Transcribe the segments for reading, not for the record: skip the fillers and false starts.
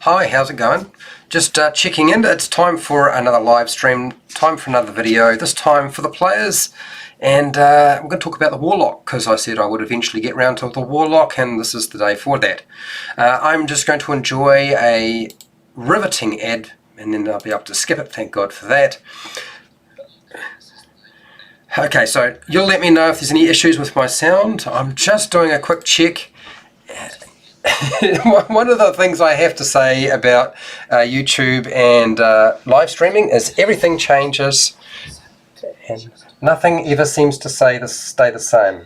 Hi, how's it going? Just checking in. It's time for another live stream, time for another video, this time for the players. And we're going to talk about the Warlock, because I said I would eventually get round to the Warlock, and this is the day for that. I'm just going to enjoy a riveting ad, and then I'll be able to skip it, thank God for that. Okay, so you'll let me know if there's any issues with my sound. I'm just doing a quick check. One of the things I have to say about YouTube and live streaming is everything changes and nothing ever seems to stay the same.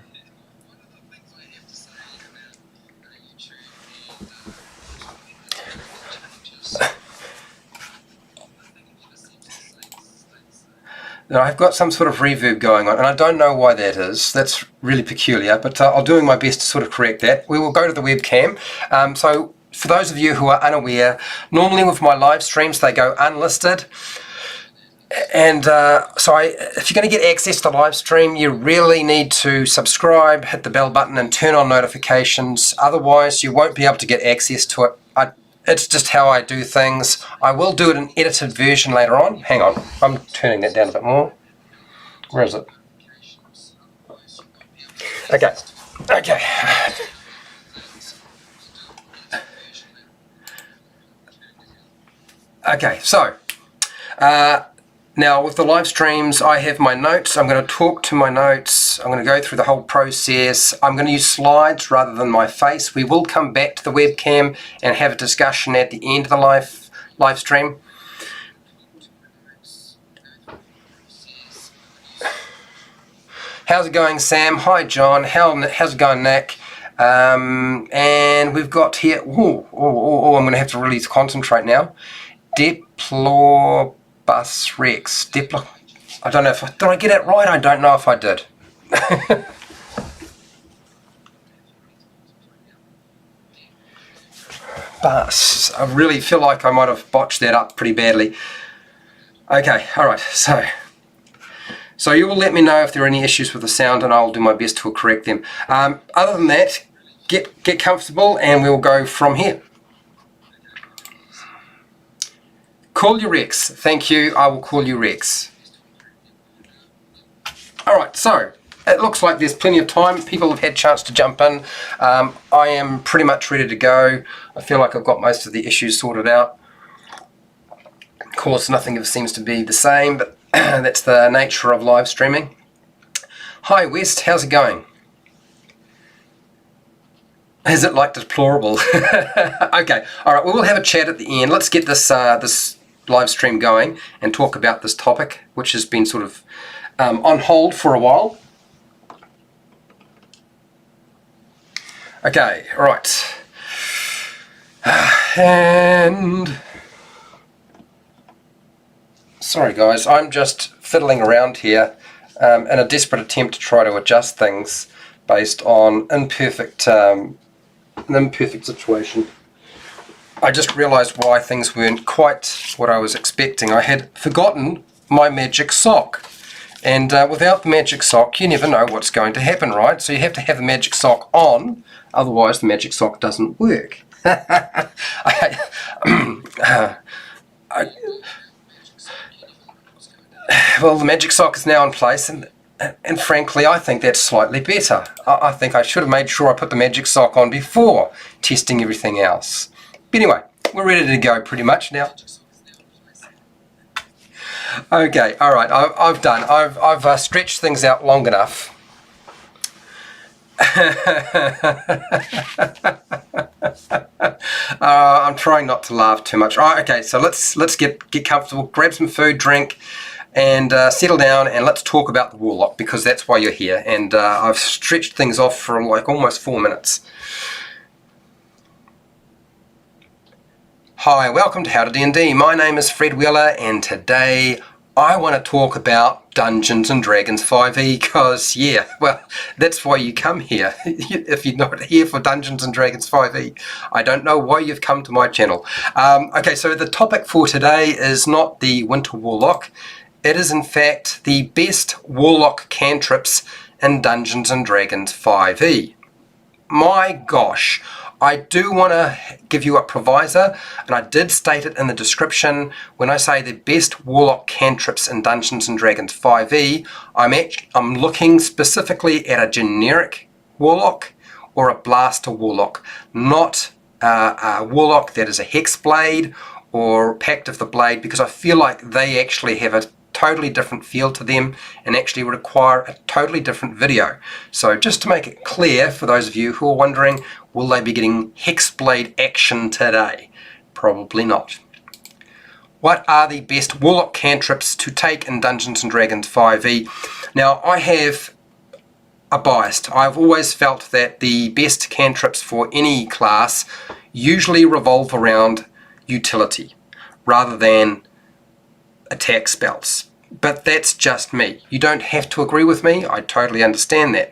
Now, I've got some sort of reverb going on, and I don't know why that is. That's really peculiar, but I'm doing my best to sort of correct that. We will go to the webcam. So for those of you who are unaware, normally with my live streams, they go unlisted. And if you're going to get access to the live stream, you really need to subscribe, hit the bell button, and turn on notifications. Otherwise, you won't be able to get access to it. It's just how I do things. I will do it in edited version later on. Hang on, I'm turning that down a bit more. Where is it? Okay. Okay, so now with the live streams, I have my notes. I'm going to talk to my notes. I'm going to go through the whole process. I'm going to use slides rather than my face. We will come back to the webcam and have a discussion at the end of the live stream. How's it going, Sam? Hi, John. How's it going, Nick? And we've got here. I'm going to have to really concentrate now. Deplorabus Rex. I don't know if did I get it right? I don't know if I did. But I really feel like I might have botched that up pretty badly. Okay, alright, so you will let me know if there are any issues with the sound, and I'll do my best to correct them. Other than that, get comfortable and we'll go from here. Call you Rex. Thank you. I will call you Rex. Alright, so it looks like there's plenty of time. People have had a chance to jump in. I am pretty much ready to go. I feel like I've got most of the issues sorted out. Of course, nothing ever seems to be the same, but that's the nature of live streaming. Hi West, how's it going? Is it like deplorable? Okay, alright, we will have a chat at the end. Let's get this live stream going and talk about this topic, which has been sort of on hold for a while. Okay, right. And sorry guys, I'm just fiddling around here in a desperate attempt to try to adjust things based on an imperfect situation. I just realised why things weren't quite what I was expecting. I had forgotten my magic sock. And without the magic sock, you never know what's going to happen, right? So you have to have the magic sock on, otherwise the magic sock doesn't work. Well, the magic sock is now in place, and frankly, I think that's slightly better. I think I should have made sure I put the magic sock on before testing everything else. But anyway, we're ready to go pretty much now. Okay, alright, I've done. I've stretched things out long enough. I'm trying not to laugh too much. Alright, okay, so let's get comfortable, grab some food, drink, and settle down, and let's talk about the Warlock, because that's why you're here. And I've stretched things off for like almost 4 minutes. Hi, welcome to How to D&D. My name is Fred Wheeler, and today I want to talk about Dungeons and Dragons 5e, because yeah, well, that's why you come here. If you're not here for Dungeons and Dragons 5e, I don't know why you've come to my channel. Okay, so the topic for today is not the Winter Warlock. It is in fact the best Warlock Cantrips in Dungeons and Dragons 5e. my gosh, I do want to give you a provisor, and I did state it in the description. When I say the best Warlock Cantrips in Dungeons & Dragons 5e, I'm looking specifically at a generic Warlock or a Blaster Warlock, not a Warlock that is a Hex Blade or Pact of the Blade, because I feel like they actually have a totally different feel to them and actually require a totally different video. So just to make it clear for those of you who are wondering, will they be getting Hexblade action today? Probably not. What are the best Warlock Cantrips to take in Dungeons & Dragons 5e? Now, I have a bias. I've always felt that the best cantrips for any class usually revolve around utility rather than attack spells. But that's just me. You don't have to agree with me. I totally understand that.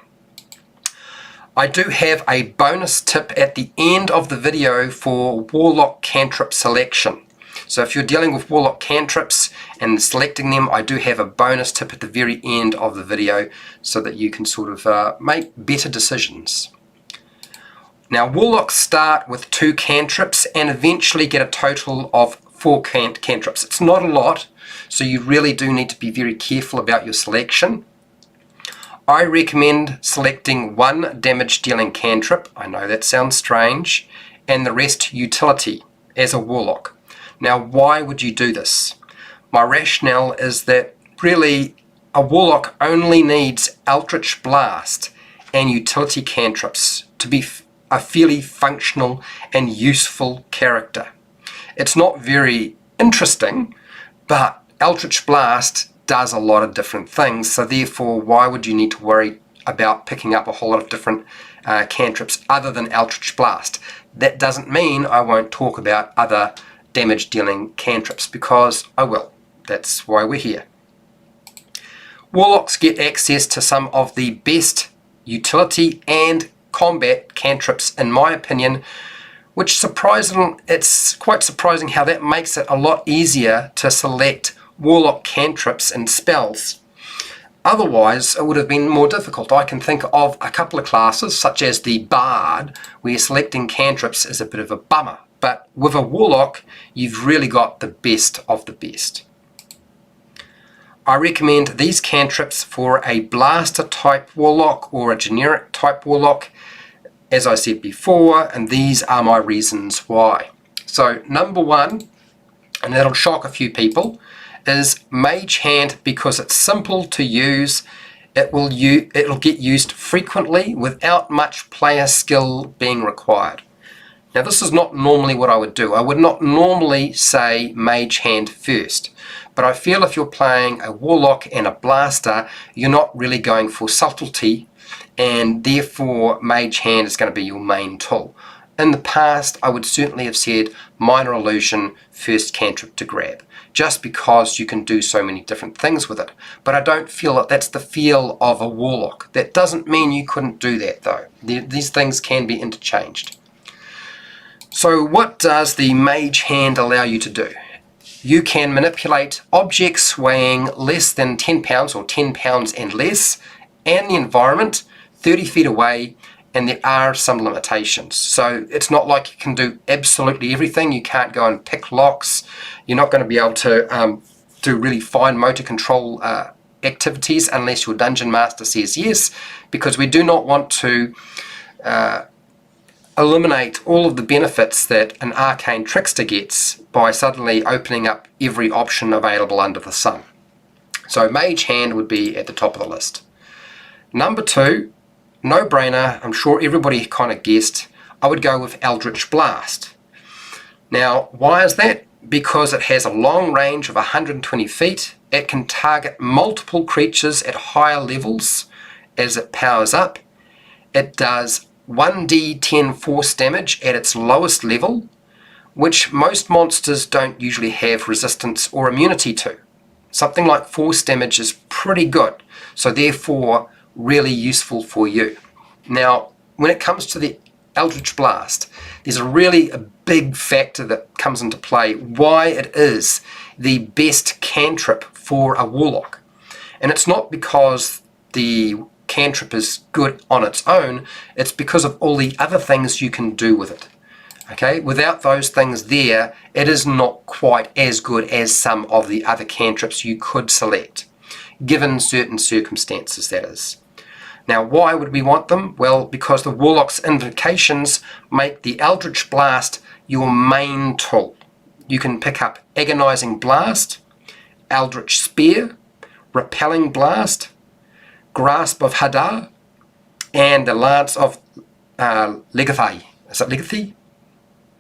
I do have a bonus tip at the end of the video for Warlock Cantrip selection. So if you're dealing with Warlock Cantrips and selecting them, I do have a bonus tip at the very end of the video so that you can sort of make better decisions. Now, Warlocks start with 2 cantrips and eventually get a total of 4 cantrips. It's not a lot, so you really do need to be very careful about your selection. I recommend selecting 1 damage dealing cantrip, I know that sounds strange, and the rest utility as a Warlock. Now, why would you do this? My rationale is that really a Warlock only needs Eldritch Blast and utility cantrips to be a fairly functional and useful character. It's not very interesting, but Eldritch Blast does a lot of different things, so therefore why would you need to worry about picking up a whole lot of different cantrips other than Eldritch Blast? That doesn't mean I won't talk about other damage dealing cantrips, because I will. That's why we're here. Warlocks get access to some of the best utility and combat cantrips in my opinion, which it's quite surprising how that makes it a lot easier to select Warlock cantrips and spells. Otherwise it would have been more difficult. I can think of a couple of classes such as the Bard where selecting cantrips is a bit of a bummer, but with a Warlock you've really got the best of the best. I recommend these cantrips for a Blaster type Warlock or a generic type Warlock, as I said before, and these are my reasons why. So number 1, and that'll shock a few people, is Mage Hand, because it's simple to use. It'll get used frequently without much player skill being required. Now this is not normally what I would do. I would not normally say Mage Hand first, but I feel if you're playing a Warlock and a Blaster, you're not really going for subtlety, and therefore Mage Hand is going to be your main tool. In the past, I would certainly have said Minor Illusion, first cantrip to grab, just because you can do so many different things with it. But I don't feel that that's the feel of a Warlock. That doesn't mean you couldn't do that though. These things can be interchanged. So what does the Mage Hand allow you to do? You can manipulate objects weighing less than 10 pounds or 10 pounds and less, and the environment 30 feet away, and there are some limitations. So it's not like you can do absolutely everything. You can't go and pick locks. You're not going to be able to do really fine motor control activities unless your Dungeon Master says yes, because we do not want to eliminate all of the benefits that an arcane trickster gets by suddenly opening up every option available under the sun. So Mage Hand would be at the top of the list. Number 2, no-brainer, I'm sure everybody kind of guessed, I would go with Eldritch Blast. Now, why is that? Because it has a long range of 120 feet, it can target multiple creatures at higher levels as it powers up, it does 1d10 force damage at its lowest level, which most monsters don't usually have resistance or immunity to. Something like force damage is pretty good, so therefore really useful for you. Now, when it comes to the Eldritch Blast, there's a big factor that comes into play why it is the best cantrip for a Warlock. And it's not because the Cantrip is good on its own, it's because of all the other things you can do with it. Okay, without those things there, it is not quite as good as some of the other cantrips you could select, given certain circumstances, that is. Now, why would we want them? Well, because the Warlock's invocations make the Eldritch Blast your main tool. You can pick up Agonizing Blast, Eldritch Spear, Repelling Blast, Grasp of Hadar, and the Lance of Legathai. Is it Legathai?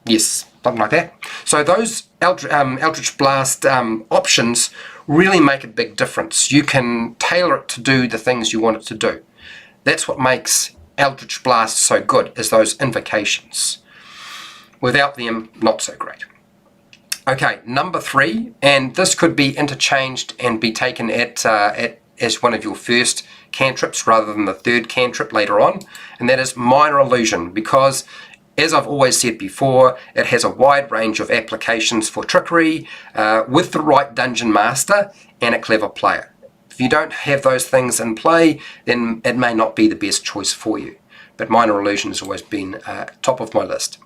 Yes, something like that. So those Eldritch Blast options really make a big difference. You can tailor it to do the things you want it to do. That's what makes Eldritch Blast so good, is those invocations. Without them, not so great. Okay, number 3, and this could be interchanged and be taken as one of your first cantrips rather than the third cantrip later on, and that is Minor Illusion, because as I've always said before, it has a wide range of applications for trickery with the right dungeon master and a clever player. If you don't have those things in play, then it may not be the best choice for you. But Minor Illusion has always been top of my list.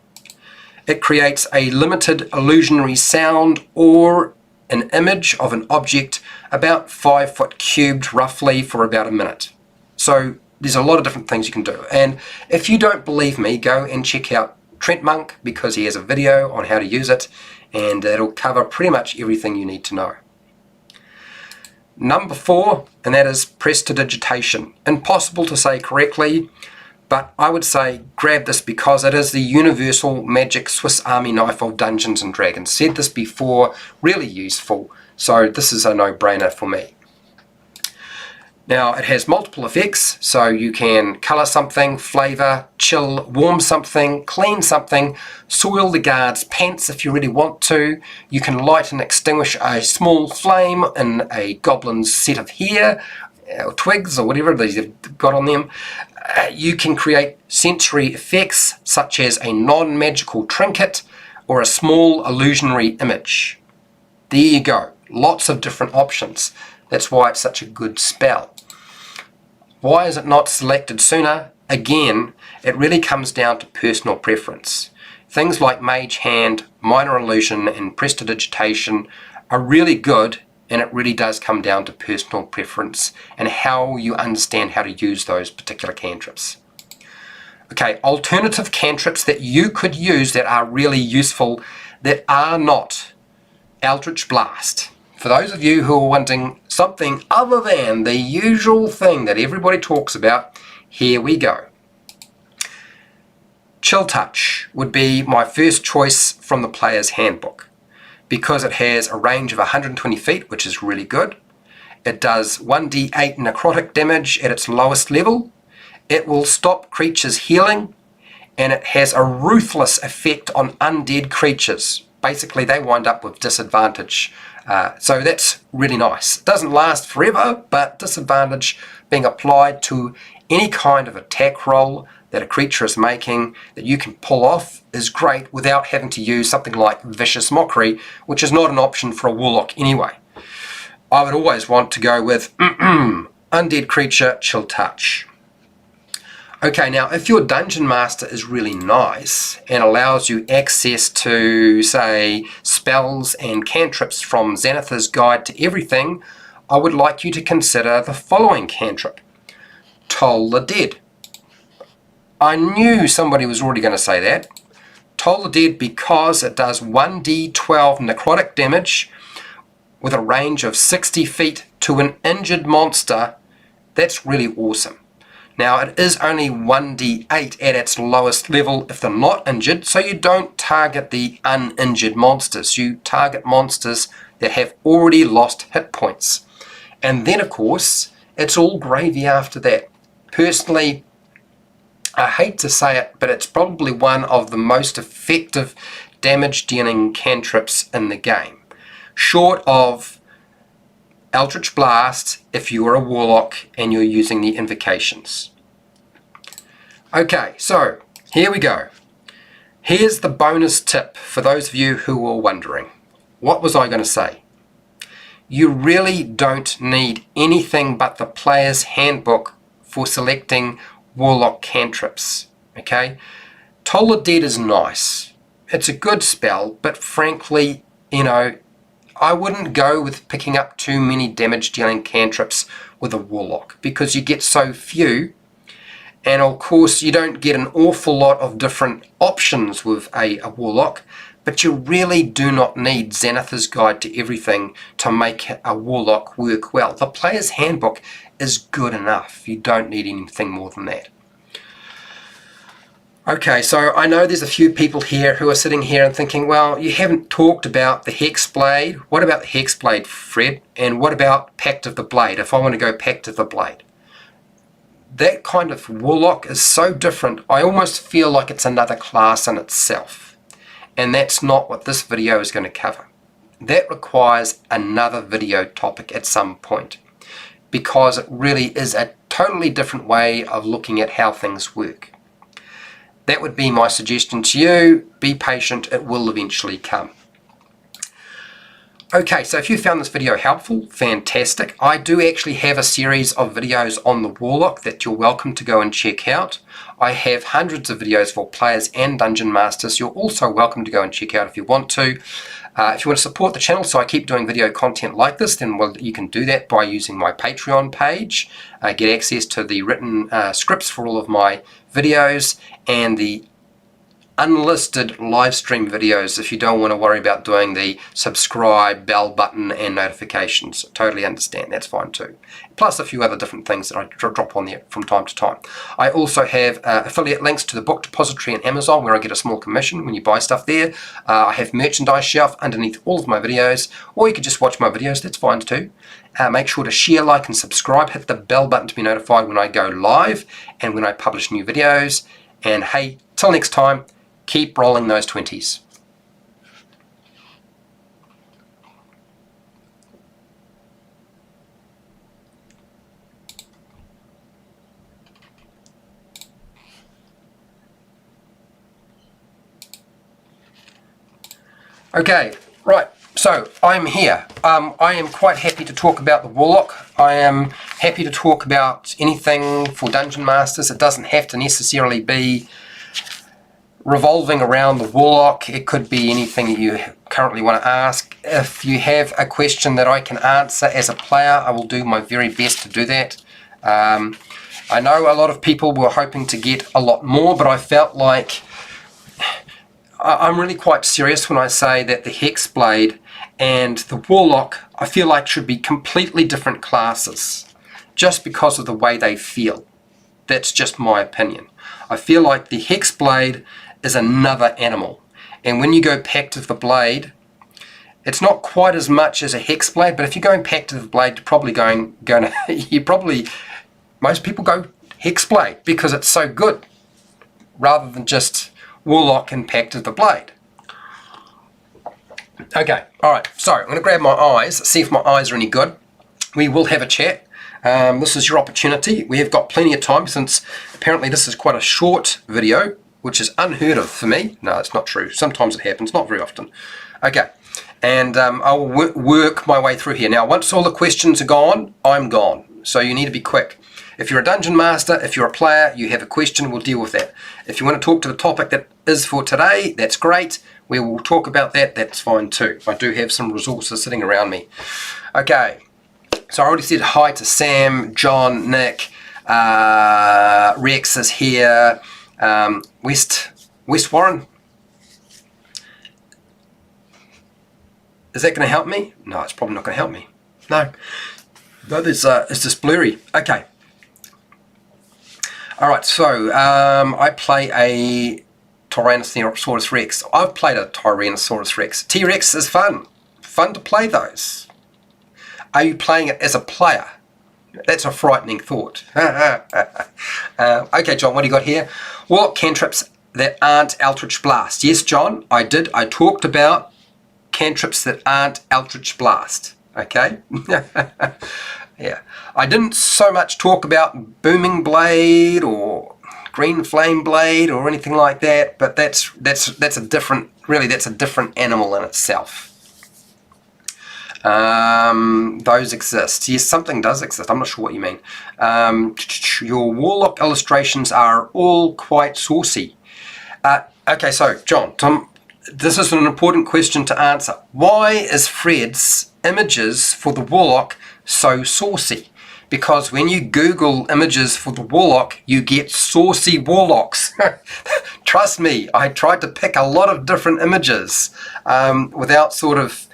It creates a limited illusionary sound or an image of an object about 5 foot cubed roughly for about a minute. So there's a lot of different things you can do. And if you don't believe me, go and check out Trent Monk, because he has a video on how to use it, and it'll cover pretty much everything you need to know. Number 4, and that is Prestidigitation. Impossible to say correctly, but I would say grab this because it is the universal magic Swiss Army knife of Dungeons and Dragons. Said this before, really useful, so this is a no-brainer for me. Now, it has multiple effects, so you can colour something, flavour, chill, warm something, clean something, soil the guard's pants if you really want to. You can light and extinguish a small flame in a goblin's set of hair, or twigs, or whatever they've got on them. You can create sensory effects, such as a non-magical trinket or a small illusionary image. There you go, lots of different options. That's why it's such a good spell. Why is it not selected sooner? Again, it really comes down to personal preference. Things like Mage Hand, Minor Illusion, and Prestidigitation are really good, and it really does come down to personal preference and how you understand how to use those particular cantrips. Okay, alternative cantrips that you could use that are really useful that are not Eldritch Blast. For those of you who are wanting something other than the usual thing that everybody talks about, here we go. Chill Touch would be my first choice from the player's handbook, because it has a range of 120 feet, which is really good. It does 1d8 necrotic damage at its lowest level. It will stop creatures healing, and it has a ruthless effect on undead creatures. Basically, they wind up with disadvantage. So that's really nice. It doesn't last forever, but disadvantage being applied to any kind of attack roll that a creature is making that you can pull off is great without having to use something like Vicious Mockery, which is not an option for a Warlock anyway. I would always want to go with Undead Creature, Chill Touch. Okay, now if your Dungeon Master is really nice and allows you access to, say, spells and cantrips from Xanathar's Guide to Everything, I would like you to consider the following cantrip. Toll the Dead. I knew somebody was already going to say that. Toll the Dead because it does 1d12 necrotic damage with a range of 60 feet to an injured monster. That's really awesome. Now, it is only 1d8 at its lowest level if they're not injured, so you don't target the uninjured monsters. You target monsters that have already lost hit points. And then, of course, it's all gravy after that. Personally, I hate to say it, but it's probably one of the most effective damage-dealing cantrips in the game. Short of Eldritch Blast if you are a Warlock and you're using the invocations. Okay, so here we go. Here's the bonus tip for those of you who were wondering. What was I going to say? You really don't need anything but the player's handbook for selecting Warlock Cantrips. Okay, Toll the Dead is nice. It's a good spell, but frankly, you know, I wouldn't go with picking up too many damage dealing cantrips with a Warlock, because you get so few, and of course you don't get an awful lot of different options with a Warlock, but you really do not need Xanathar's Guide to Everything to make a Warlock work well. The Player's Handbook is good enough. You don't need anything more than that. Okay, so I know there's a few people here who are sitting here and thinking, well, you haven't talked about the Hexblade. What about the Hexblade, Fred? And what about Pact of the Blade, if I want to go Pact of the Blade? That kind of Warlock is so different, I almost feel like it's another class in itself. And that's not what this video is going to cover. That requires another video topic at some point, because it really is a totally different way of looking at how things work. That would be my suggestion to you. Be patient, it will eventually come. Okay, so if you found this video helpful, fantastic. I do actually have a series of videos on the Warlock that you're welcome to go and check out. I have hundreds of videos for players and dungeon masters. You're also welcome to go and check out if you want to. If you want to support the channel so I keep doing video content like this, then well, you can do that by using my Patreon page. Get access to the written scripts for all of my videos and the unlisted live stream videos if you don't want to worry about doing the subscribe, bell button and notifications. Totally understand, that's fine too. Plus a few other different things that I drop on there from time to time. I also have affiliate links to the book depository and Amazon where I get a small commission when you buy stuff there. I have merchandise shelf underneath all of my videos, or you could just watch my videos, that's fine too. Make sure to share, like and subscribe, hit the bell button to be notified when I go live and when I publish new videos. And hey, till next time, keep rolling those 20s. Okay, right, so I'm here. I am quite happy to talk about the Warlock. I am happy to talk about anything for Dungeon Masters. It doesn't have to necessarily be revolving around the Warlock. It could be anything that you currently want to ask. If you have a question that I can answer as a player, I will do my very best to do that. I know a lot of people were hoping to get a lot more, but I felt like I'm really quite serious when I say that the Hexblade and the Warlock, I feel like should be completely different classes, just because of the way they feel. That's just my opinion. I feel like the Hexblade is another animal, and when you go Pact of the Blade, it's not quite as much as a Hexblade, but if you're going Pact of the Blade, you're probably most people go Hexblade because it's so good, rather than just Warlock and Pact of the Blade. Okay, alright, so I'm going to grab my eyes, see if my eyes are any good. We will have a chat. This is your opportunity. We have got plenty of time, since apparently this is quite a short video, which is unheard of for me. No, it's not true. Sometimes it happens, not very often. Okay, and I'll work my way through here. Now, once all the questions are gone, I'm gone. So you need to be quick. If you're a Dungeon Master, if you're a player, you have a question, we'll deal with that. If you want to talk to the topic that is for today, that's great. We will talk about that, that's fine too. I do have some resources sitting around me. Okay, so I already said hi to Sam, John, Nick, Rex is here, West Warren. Is that going to help me? No, it's probably not going to help me. No, it's just blurry. Okay. Alright, so I play a Tyrannosaurus Rex. I've played a Tyrannosaurus Rex. T-Rex is fun. Fun to play those. Are you playing it as a player? That's a frightening thought. Okay, John, what do you got here? Warlock Cantrips that aren't Eldritch Blast. Yes, John, I did. I talked about cantrips that aren't Eldritch Blast. Okay? Yeah. I didn't so much talk about Booming Blade or Green Flame Blade or anything like that, but that's a different, really that's a different animal in itself. Those exist. Yes, something does exist. I'm not sure what you mean. Your Warlock illustrations are all quite saucy. Okay, so Tom, this is an important question to answer. Why is Fred's images for the Warlock so saucy? Because when you Google images for the Warlock, you get saucy Warlocks. Trust me, I tried to pick a lot of different images without sort of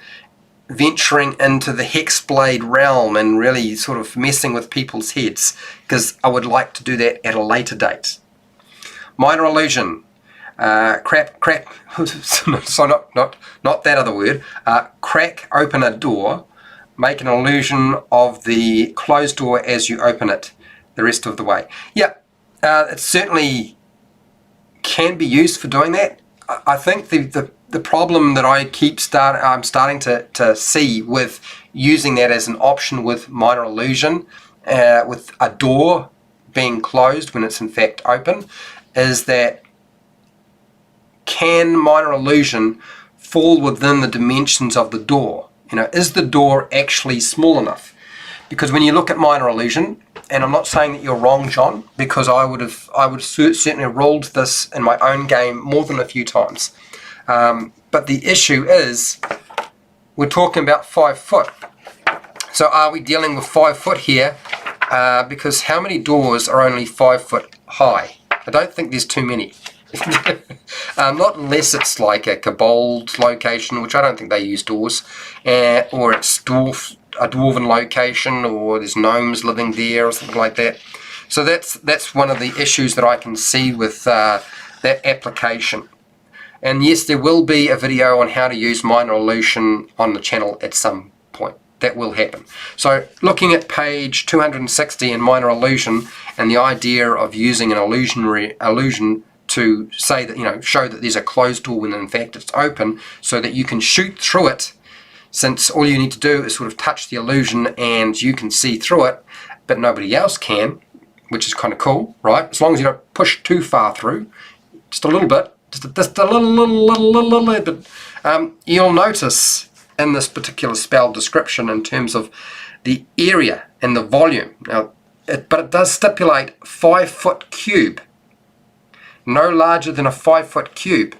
venturing into the Hexblade realm and really sort of messing with people's heads, because I would like to do that at a later date. Minor illusion. Crap. So not that other word. Crack open a door. Make an illusion of the closed door as you open it the rest of the way. Yeah, it certainly can be used for doing that. I think the problem that I'm starting to see with using that as an option with minor illusion, with a door being closed when it's in fact open, is that can minor illusion fall within the dimensions of the door? Is the door actually small enough? Because when you look at minor illusion, and I'm not saying that you're wrong, John, because I would certainly have rolled this in my own game more than a few times. But the issue is, we're talking about 5 foot. So are we dealing with 5 foot here? Because how many doors are only 5 foot high? I don't think there's too many. Not unless it's like a kobold location, which I don't think they use doors, or it's a dwarven location, or there's gnomes living there or something like that. So that's one of the issues that I can see with that application. And yes, there will be a video on how to use minor illusion on the channel at some point. That will happen. So looking at page 260 in minor illusion, and the idea of using an illusion to say that, show that there's a closed door when in fact it's open, so that you can shoot through it, since all you need to do is sort of touch the illusion and you can see through it, but nobody else can, which is kind of cool, right? As long as you don't push too far through, just a little bit, just a little bit. You'll notice in this particular spell description in terms of the area and the volume, but it does stipulate 5 foot cube. No larger than a 5 foot cube.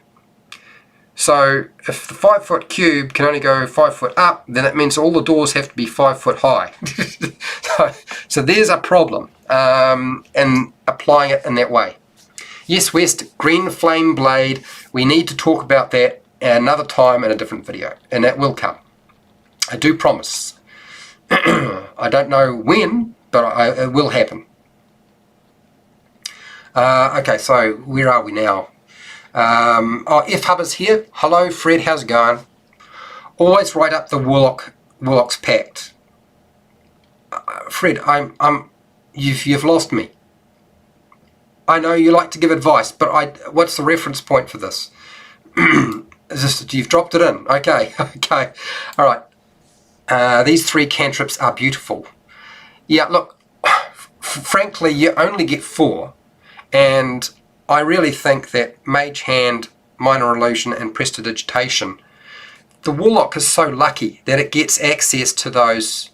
So if the 5 foot cube can only go 5 foot up, then it means all the doors have to be 5 foot high. so there's a problem in applying it in that way. Yes, West, green flame blade. We need to talk about that another time in a different video, and that will come. I do promise. I don't know when, but it will happen. Okay, so where are we now? F Hub is here. Hello, Fred. How's it going? Always write up the Warlock's Pact. Fred, you've lost me. I know you like to give advice, but what's the reference point for this? You've dropped it in. Okay, okay, all right. These 3 cantrips are beautiful. Yeah, look. Frankly, you only get 4. And I really think that Mage Hand, Minor Illusion and Prestidigitation, the Warlock is so lucky that it gets access to those.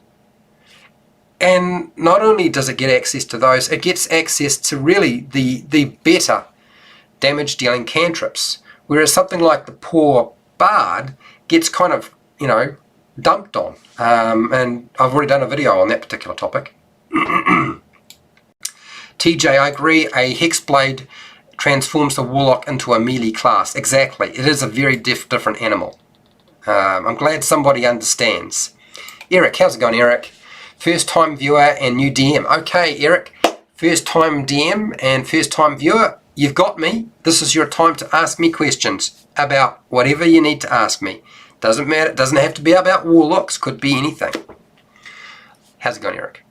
And not only does it get access to those, it gets access to really the better damage dealing cantrips. Whereas something like the poor Bard gets kind of, dumped on. And I've already done a video on that particular topic. TJ, I agree, a Hexblade transforms the Warlock into a melee class. Exactly, it is a very different animal. I'm glad somebody understands. Eric, how's it going, Eric? First time viewer and new DM. Okay, Eric, first time DM and first time viewer, you've got me. This is your time to ask me questions about whatever you need to ask me. Doesn't matter, it doesn't have to be about Warlocks, could be anything. How's it going, Eric?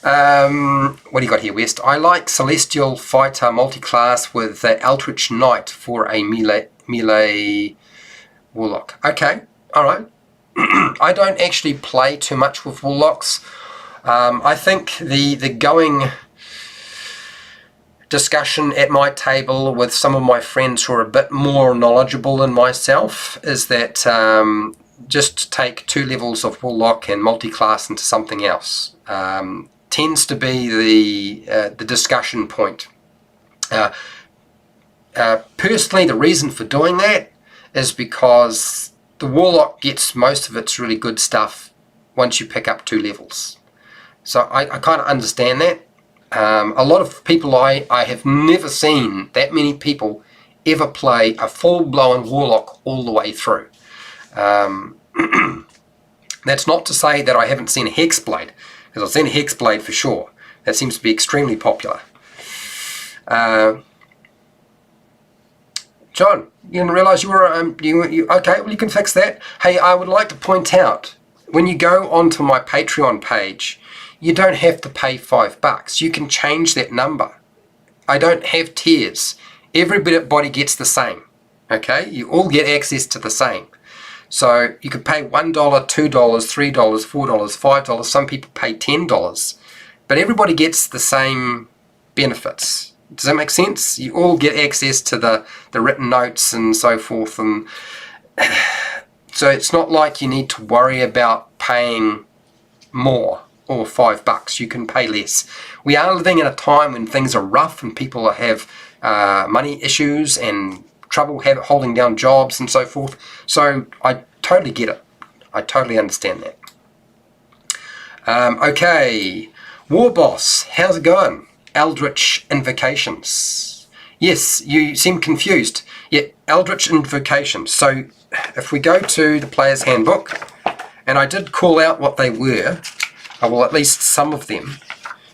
What do you got here, West? I like Celestial Fighter multi-class with Eldritch Knight for a melee Warlock. Okay, alright. I don't actually play too much with Warlocks. I think the going discussion at my table with some of my friends who are a bit more knowledgeable than myself is that just take 2 levels of Warlock and multi-class into something else. Tends to be the discussion point. Personally, the reason for doing that is because the Warlock gets most of its really good stuff once you pick up 2 levels. So I kind of understand that. A lot of people, I have never seen that many people ever play a full-blown Warlock all the way through. That's not to say that I haven't seen a Hexblade, because I've seen a Hexblade for sure. That seems to be extremely popular. John, you didn't realise you were, okay, well you can fix that. Hey, I would like to point out, when you go onto my Patreon page, you don't have to pay $5. You can change that number. I don't have tiers. Everybody gets the same, okay? You all get access to the same. So you could pay $1, $2, $3, $4, $5. Some people pay $10. But everybody gets the same benefits. Does that make sense? You all get access to the written notes and so forth. And so it's not like you need to worry about paying more or $5. You can pay less. We are living in a time when things are rough and people have money issues and trouble holding down jobs and so forth. So I totally get it. I totally understand that. Okay, War Boss, how's it going? Eldritch Invocations. Yes, you seem confused. Yeah, Eldritch Invocations. So if we go to the Player's Handbook, and I did call out what they were, well, at least some of them,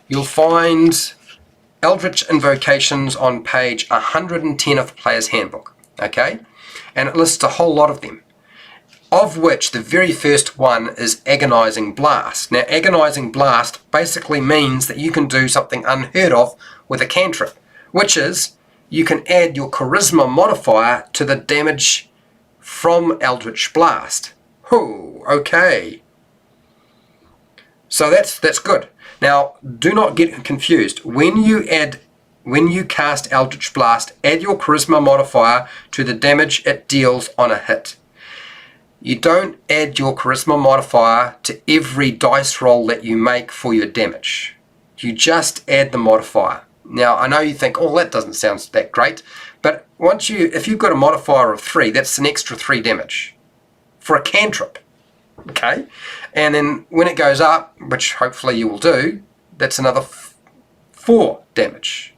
you'll find Eldritch Invocations on page 110 of the Player's Handbook, okay? And it lists a whole lot of them, of which the very first one is Agonizing Blast. Now, Agonizing Blast basically means that you can do something unheard of with a cantrip, which is you can add your Charisma modifier to the damage from Eldritch Blast. Oh, okay. So that's good. Now, do not get confused. When you cast Eldritch Blast, add your Charisma modifier to the damage it deals on a hit. You don't add your Charisma modifier to every dice roll that you make for your damage. You just add the modifier. Now, I know you think, oh, that doesn't sound that great, but if you've got a modifier of 3, that's an extra 3 damage for a cantrip. Okay, and then when it goes up, which hopefully you will do, that's another 4 damage.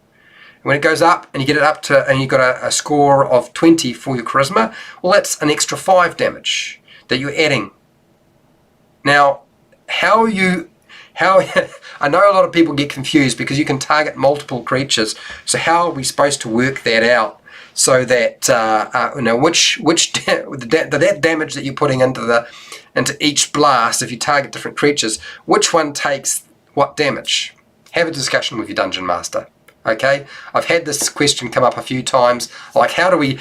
When it goes up and you get it up to, and you've got a score of 20 for your Charisma, well, that's an extra 5 damage that you're adding. Now, I know a lot of people get confused because you can target multiple creatures. So how are we supposed to work that out so that that damage that you're putting into each blast, if you target different creatures, which one takes what damage? Have a discussion with your dungeon master. Okay, I've had this question come up a few times. Like, how do we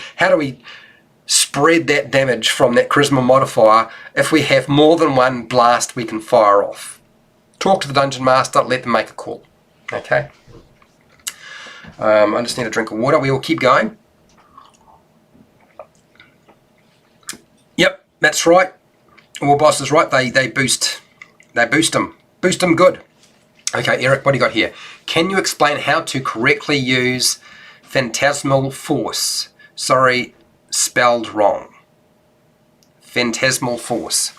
spread that damage from that Charisma modifier if we have more than one blast we can fire off? Talk to the dungeon master. Let them make a call. Okay. I just need a drink of water. We will keep going. Yep, that's right. War Boss is right. They boost them. Boost them good. Okay, Eric, what do you got here? Can you explain how to correctly use Phantasmal Force? Sorry, spelled wrong. Phantasmal Force.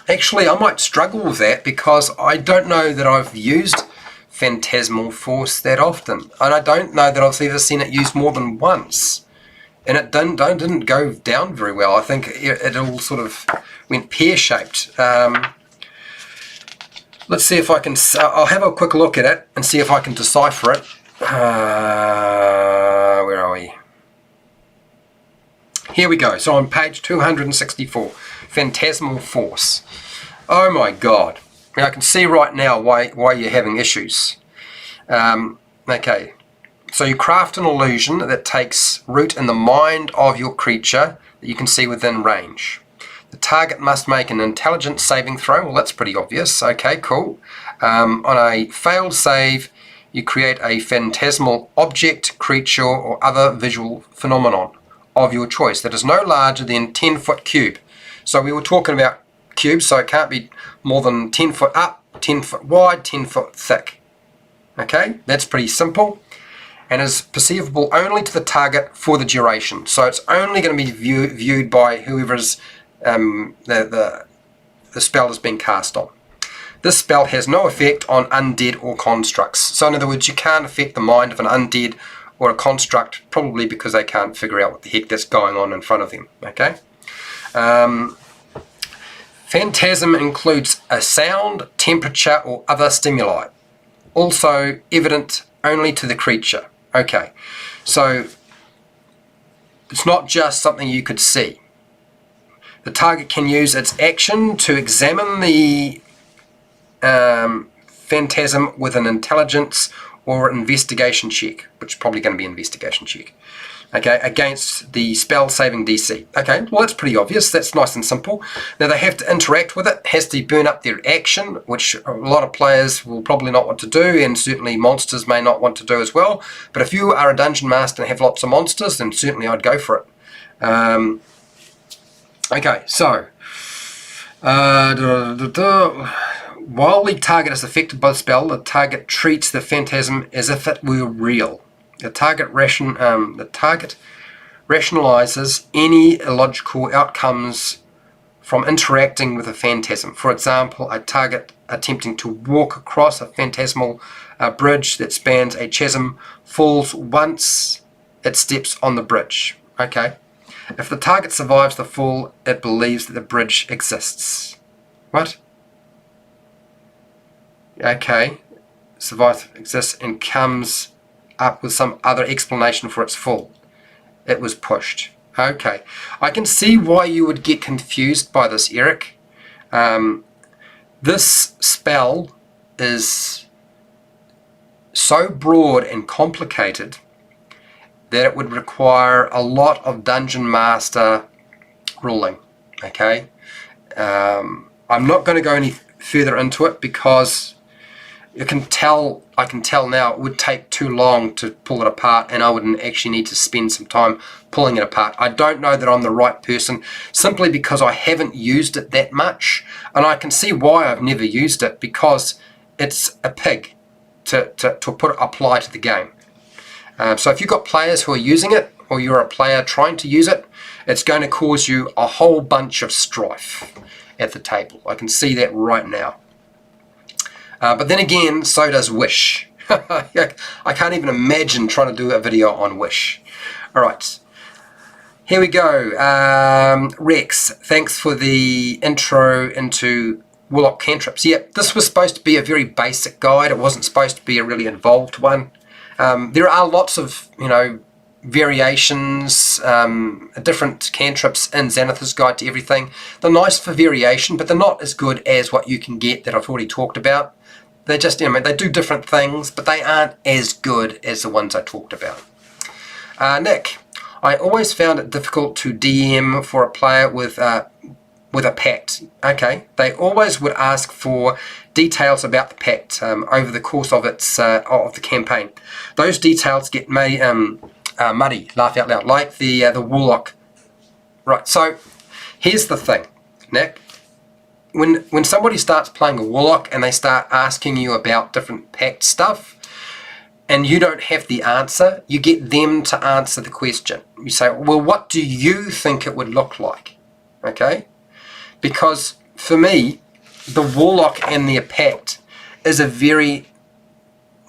Actually, I might struggle with that because I don't know that I've used Phantasmal Force that often. And I don't know that I've ever seen it used more than once. And it didn't go down very well. I think it all sort of went pear-shaped. Let's see if I can, I'll have a quick look at it and see if I can decipher it. Where are we? Here we go. So on page 264, Phantasmal Force. Oh my God. Now I can see right now why you're having issues. Okay. So you craft an illusion that takes root in the mind of your creature that you can see within range. The target must make an intelligence saving throw. Well, that's pretty obvious. Okay, cool. On a failed save, you create a phantasmal object, creature, or other visual phenomenon. of your choice that is no larger than 10-foot cube. So we were talking about cubes, so it can't be more than 10 foot up, 10 foot wide, 10 foot thick. Okay, that's pretty simple, and is perceivable only to the target for the duration. So it's only going to be viewed by whoever's the spell has been cast on. This spell has no effect on undead or constructs. So in other words, you can't affect the mind of an undead or a construct, probably because they can't figure out what the heck that's going on in front of them. Okay. Phantasm includes a sound, temperature, or other stimuli, also evident only to the creature. Okay, so it's not just something you could see. The target can use its action to examine the phantasm with an intelligence or investigation check, which is probably going to be investigation check. Okay, against the spell saving DC. Okay, well that's pretty obvious. That's nice and simple. Now they have to interact with it. It has to burn up their action, which a lot of players will probably not want to do, and certainly monsters may not want to do as well. But if you are a dungeon master and have lots of monsters, then certainly I'd go for it. Okay, so while the target is affected by the spell, the target treats the phantasm as if it were real. The target rationalizes any illogical outcomes from interacting with a phantasm. For example, a target attempting to walk across a phantasmal bridge that spans a chasm falls once it steps on the bridge. Okay. If the target survives the fall, it believes that the bridge exists. What? Okay. Survives, exists, and comes up with some other explanation for its fall. It was pushed. Okay. I can see why you would get confused by this, Eric. This spell is so broad and complicated that it would require a lot of dungeon master ruling. Okay. I'm not going to go any further into it because I can tell now it would take too long to pull it apart, and I wouldn't actually need to spend some time pulling it apart. I don't know that I'm the right person, simply because I haven't used it that much, and I can see why I've never used it, because it's a pig to apply to the game. So if you've got players who are using it, or you're a player trying to use it, it's going to cause you a whole bunch of strife at the table. I can see that right now. But then again, so does Wish. I can't even imagine trying to do a video on Wish. Alright, here we go. Rex, thanks for the intro into Warlock Cantrips. Yep, this was supposed to be a very basic guide. It wasn't supposed to be a really involved one. There are lots of, variations, different cantrips in Xanathar's Guide to Everything. They're nice for variation, but they're not as good as what you can get that I've already talked about. They're just, they do different things, but they aren't as good as the ones I talked about. Nick, I always found it difficult to DM for a player with a pact. Okay, they always would ask for details about the pact over the course of its of the campaign. Those details get muddy, laugh out loud, like the Warlock. Right, so here's the thing, Nick. When somebody starts playing a Warlock and they start asking you about different pact stuff, and you don't have the answer, you get them to answer the question. You say, well, what do you think it would look like? Okay? Because for me, the Warlock and their pact is a very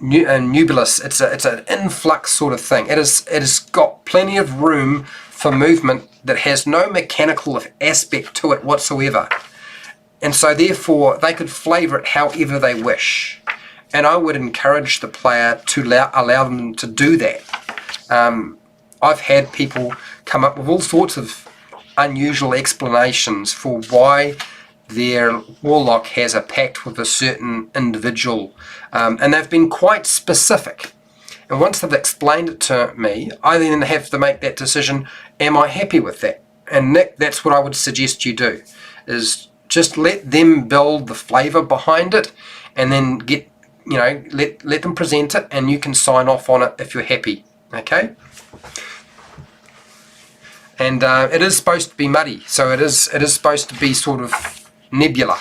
nebulous, it's an influx sort of thing. It has got plenty of room for movement that has no mechanical aspect to it whatsoever. And so therefore they could flavour it however they wish. And I would encourage the player to allow them to do that. I've had people come up with all sorts of unusual explanations for why their Warlock has a pact with a certain individual. And they've been quite specific. And once they've explained it to me, I then have to make that decision, am I happy with that? And Nick, that's what I would suggest you do, is just let them build the flavour behind it, and then get, let them present it, and you can sign off on it if you're happy. Okay? And it is supposed to be muddy, so it is supposed to be sort of nebular,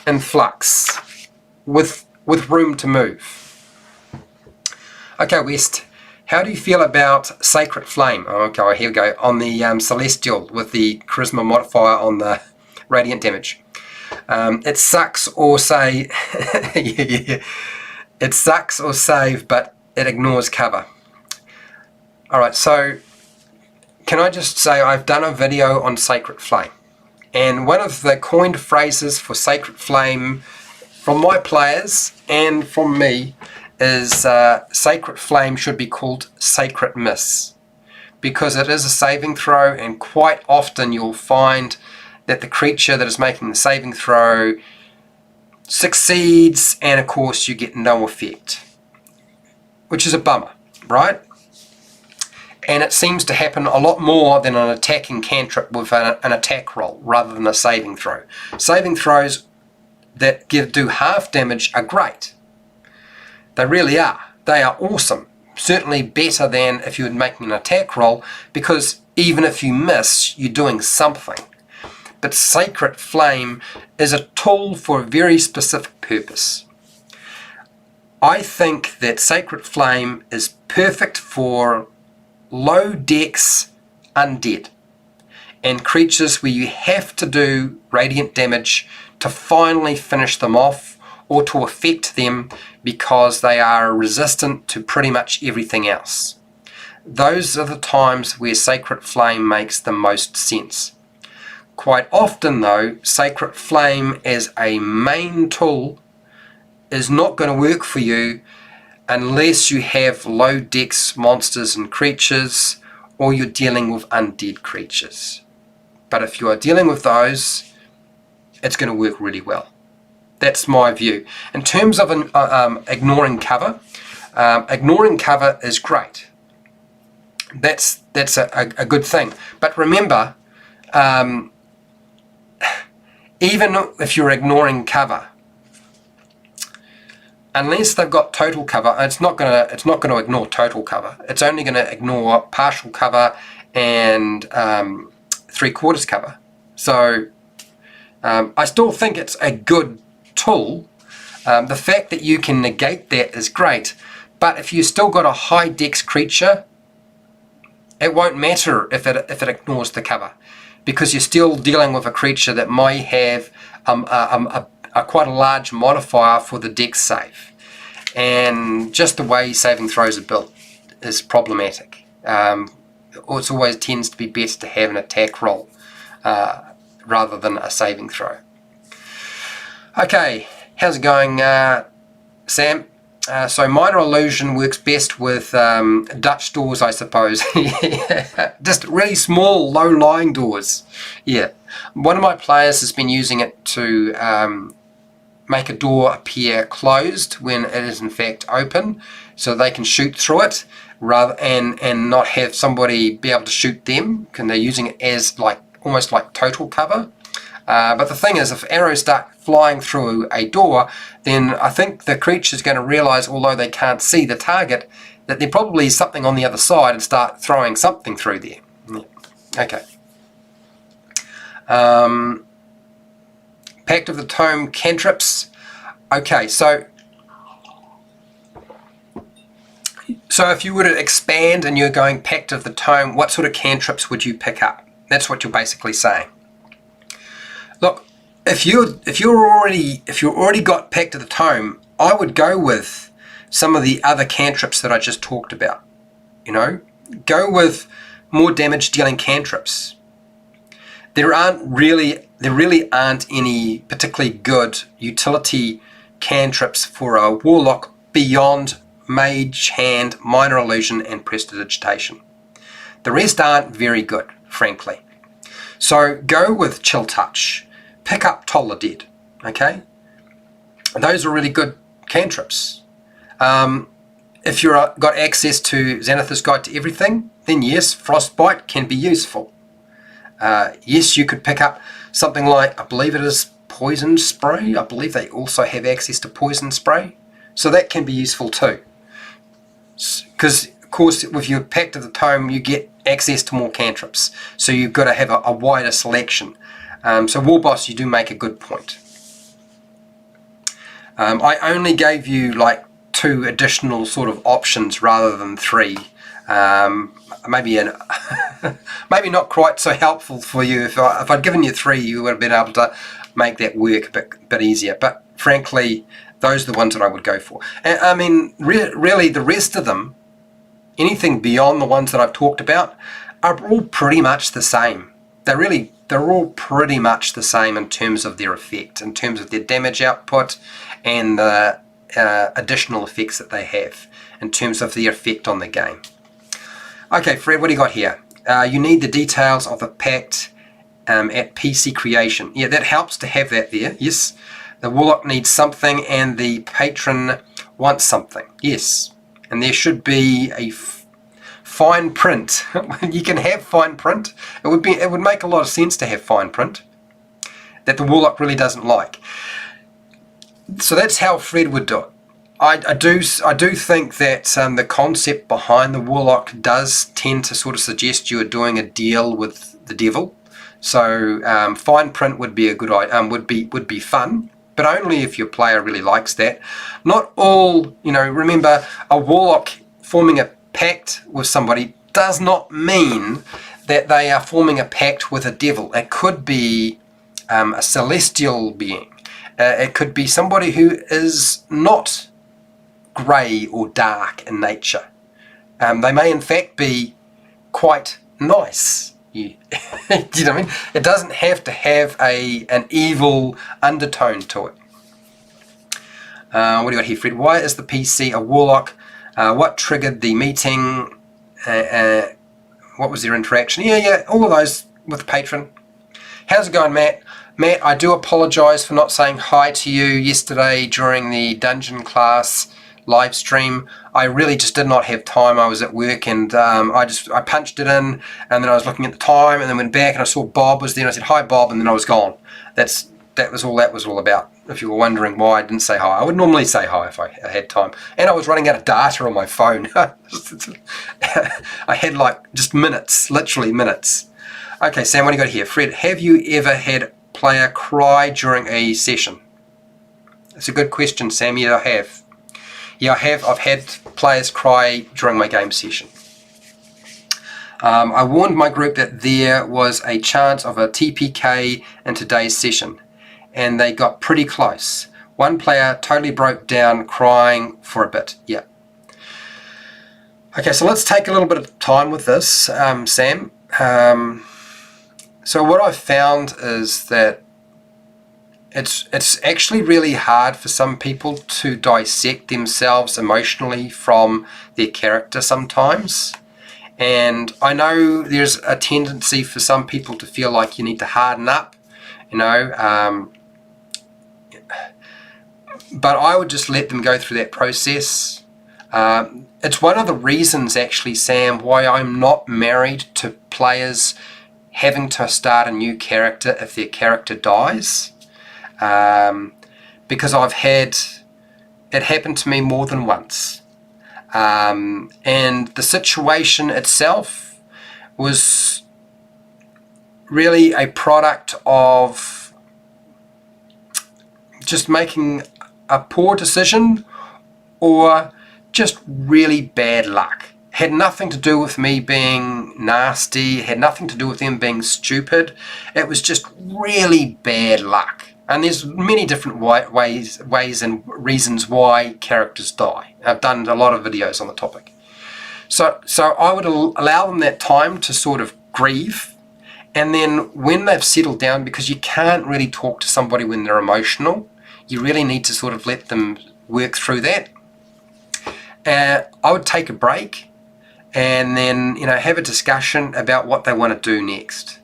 in flux, with room to move. Okay, West, how do you feel about Sacred Flame? Okay, here we go, on the Celestial with the Charisma modifier on the Radiant damage. It sucks or say, yeah, it sucks or save, but it ignores cover. Alright, so can I just say I've done a video on Sacred Flame, and one of the coined phrases for Sacred Flame from my players and from me is Sacred Flame should be called Sacred Miss, because it is a saving throw, and quite often you'll find that the creature that is making the saving throw succeeds, and of course you get no effect, which is a bummer, right? And it seems to happen a lot more than an attacking cantrip with an attack roll rather than a saving throw. Saving throws that do half damage are great. They really are. They are awesome. Certainly better than if you were making an attack roll, because even if you miss, you're doing something. But Sacred Flame is a tool for a very specific purpose. I think that Sacred Flame is perfect for low dex undead and creatures where you have to do radiant damage to finally finish them off, or to affect them because they are resistant to pretty much everything else. Those are the times where Sacred Flame makes the most sense. Quite often though, Sacred Flame as a main tool is not going to work for you unless you have low dex monsters and creatures, or you're dealing with undead creatures. But if you are dealing with those, it's going to work really well. That's my view. In terms of ignoring cover is great. That's a good thing. But remember, even if you're ignoring cover, unless they've got total cover, it's not going to ignore total cover. It's only going to ignore partial cover and 3/4 cover. So I still think it's a good tool. The fact that you can negate that is great, but if you still got a high dex creature, it won't matter if it ignores the cover, because you're still dealing with a creature that might have quite a large modifier for the dex save, and just the way saving throws are built is problematic. It always tends to be best to have an attack roll rather than a saving throw. Okay, how's it going, Sam? So Minor Illusion works best with Dutch doors, I suppose. Just really small, low-lying doors. Yeah. One of my players has been using it to make a door appear closed when it is in fact open, so they can shoot through it and not have somebody be able to shoot them, because they're using it as almost like total cover. But the thing is, if arrows start flying through a door, then I think the creature's going to realise, although they can't see the target, that there probably is something on the other side, and start throwing something through there. Yeah. Okay. Pact of the Tome Cantrips. Okay, so if you were to expand and you're going Pact of the Tome, what sort of cantrips would you pick up? That's what you're basically saying. Look, if you already got Pact of the Tome, I would go with some of the other cantrips that I just talked about. You know, go with more damage dealing cantrips. There really aren't any particularly good utility cantrips for a Warlock beyond Mage Hand, Minor Illusion, and Prestidigitation. The rest aren't very good, frankly. So go with Chill Touch. Pick up Toll the Dead, okay? Those are really good cantrips. If you've got access to Xanathar's Guide to Everything, then yes, Frostbite can be useful. Yes, you could pick up something like, I believe it is Poison Spray. I believe they also have access to Poison Spray. So that can be useful too. Because, of course, with your Pact of the Tome, you get access to more cantrips. So you've got to have a wider selection. So War Boss, you do make a good point. I only gave you like 2 additional sort of options rather than 3. Maybe maybe not quite so helpful for you. If I'd given you 3, you would have been able to make that work a bit easier. But frankly, those are the ones that I would go for. And, I mean, really, the rest of them, anything beyond the ones that I've talked about, are all pretty much the same. They're all pretty much the same in terms of their effect, in terms of their damage output and the additional effects that they have in terms of their effect on the game. Okay, Fred, what do you got here? You need the details of the pact at PC creation. Yeah, that helps to have that there, yes. The Warlock needs something and the patron wants something, yes. And there should be a fine print. You can have fine print. It would make a lot of sense to have fine print that the Warlock really doesn't like. So that's how Fred would do it. I do think that the concept behind the Warlock does tend to sort of suggest you are doing a deal with the devil. So fine print would be a good would be fun, but only if your player really likes that. Not all, remember, a Warlock forming a pact with somebody does not mean that they are forming a pact with a devil. It could be a celestial being. It could be somebody who is not grey or dark in nature. They may in fact be quite nice. Do you know what I mean? It doesn't have to have an evil undertone to it. What do you got here, Fred? Why is the PC a Warlock? What triggered the meeting? What was their interaction? Yeah, all of those with the patron. How's it going, Matt? Matt, I do apologise for not saying hi to you yesterday during the dungeon class live stream. I really just did not have time. I was at work and I punched it in, and then I was looking at the time and then went back and I saw Bob was there and I said hi Bob, and then I was gone. That was all about, if you were wondering why I didn't say hi. I would normally say hi if I had time, and I was running out of data on my phone. I had like just minutes, literally minutes. Okay, Sam, what do you got here? Fred, have you ever had a player cry during a session? That's a good question, Sam. Yeah, I have. Yeah, I have. I've had players cry during my game session. I warned my group that there was a chance of a TPK in today's session, and they got pretty close. One player totally broke down crying for a bit. Yeah. Okay, so let's take a little bit of time with this, Sam. So what I've found is that it's actually really hard for some people to dissect themselves emotionally from their character sometimes. And I know there's a tendency for some people to feel like you need to harden up, but I would just let them go through that process. It's one of the reasons, actually, Sam, why I'm not married to players having to start a new character if their character dies. Because I've had it happen to me more than once. And the situation itself was really a product of just making a poor decision or just really bad luck. Had nothing to do with me being nasty, had nothing to do with them being stupid. It was just really bad luck. And there's many different ways and reasons why characters die. I've done a lot of videos on the topic. So I would allow them that time to sort of grieve, and then when they've settled down, because you can't really talk to somebody when they're emotional, you really need to sort of let them work through that. I would take a break and then have a discussion about what they want to do next.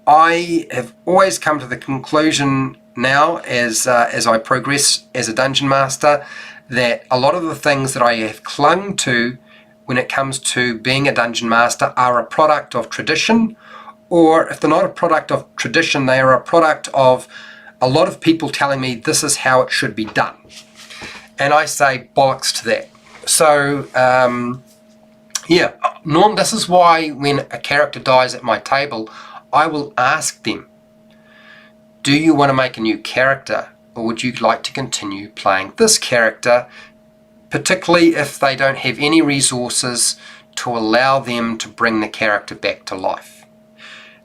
I have always come to the conclusion now, as I progress as a dungeon master, that a lot of the things that I have clung to when it comes to being a dungeon master are a product of tradition, or if they're not a product of tradition, they are a product of a lot of people telling me this is how it should be done. And I say bollocks to that. So Yeah, Norm, this is why when a character dies at my table, I will ask them, do you want to make a new character, or would you like to continue playing this character, particularly if they don't have any resources to allow them to bring the character back to life.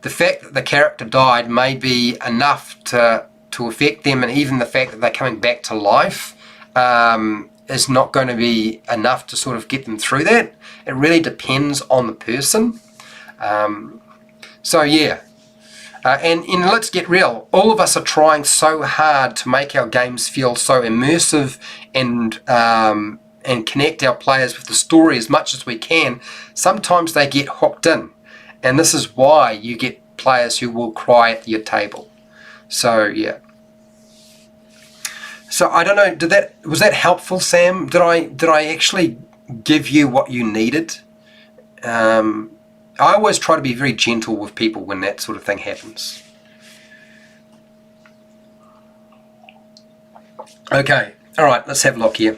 The fact that the character died may be enough to affect them, and even the fact that they're coming back to life is not going to be enough to sort of get them through that. It really depends on the person. So yeah, and let's get real. All of us are trying so hard to make our games feel so immersive and connect our players with the story as much as we can. Sometimes they get hooked in, and this is why you get players who will cry at your table. So yeah. So I don't know, was that helpful, Sam? Did I actually give you what you needed? I always try to be very gentle with people when that sort of thing happens. Okay, all right, let's have a look here.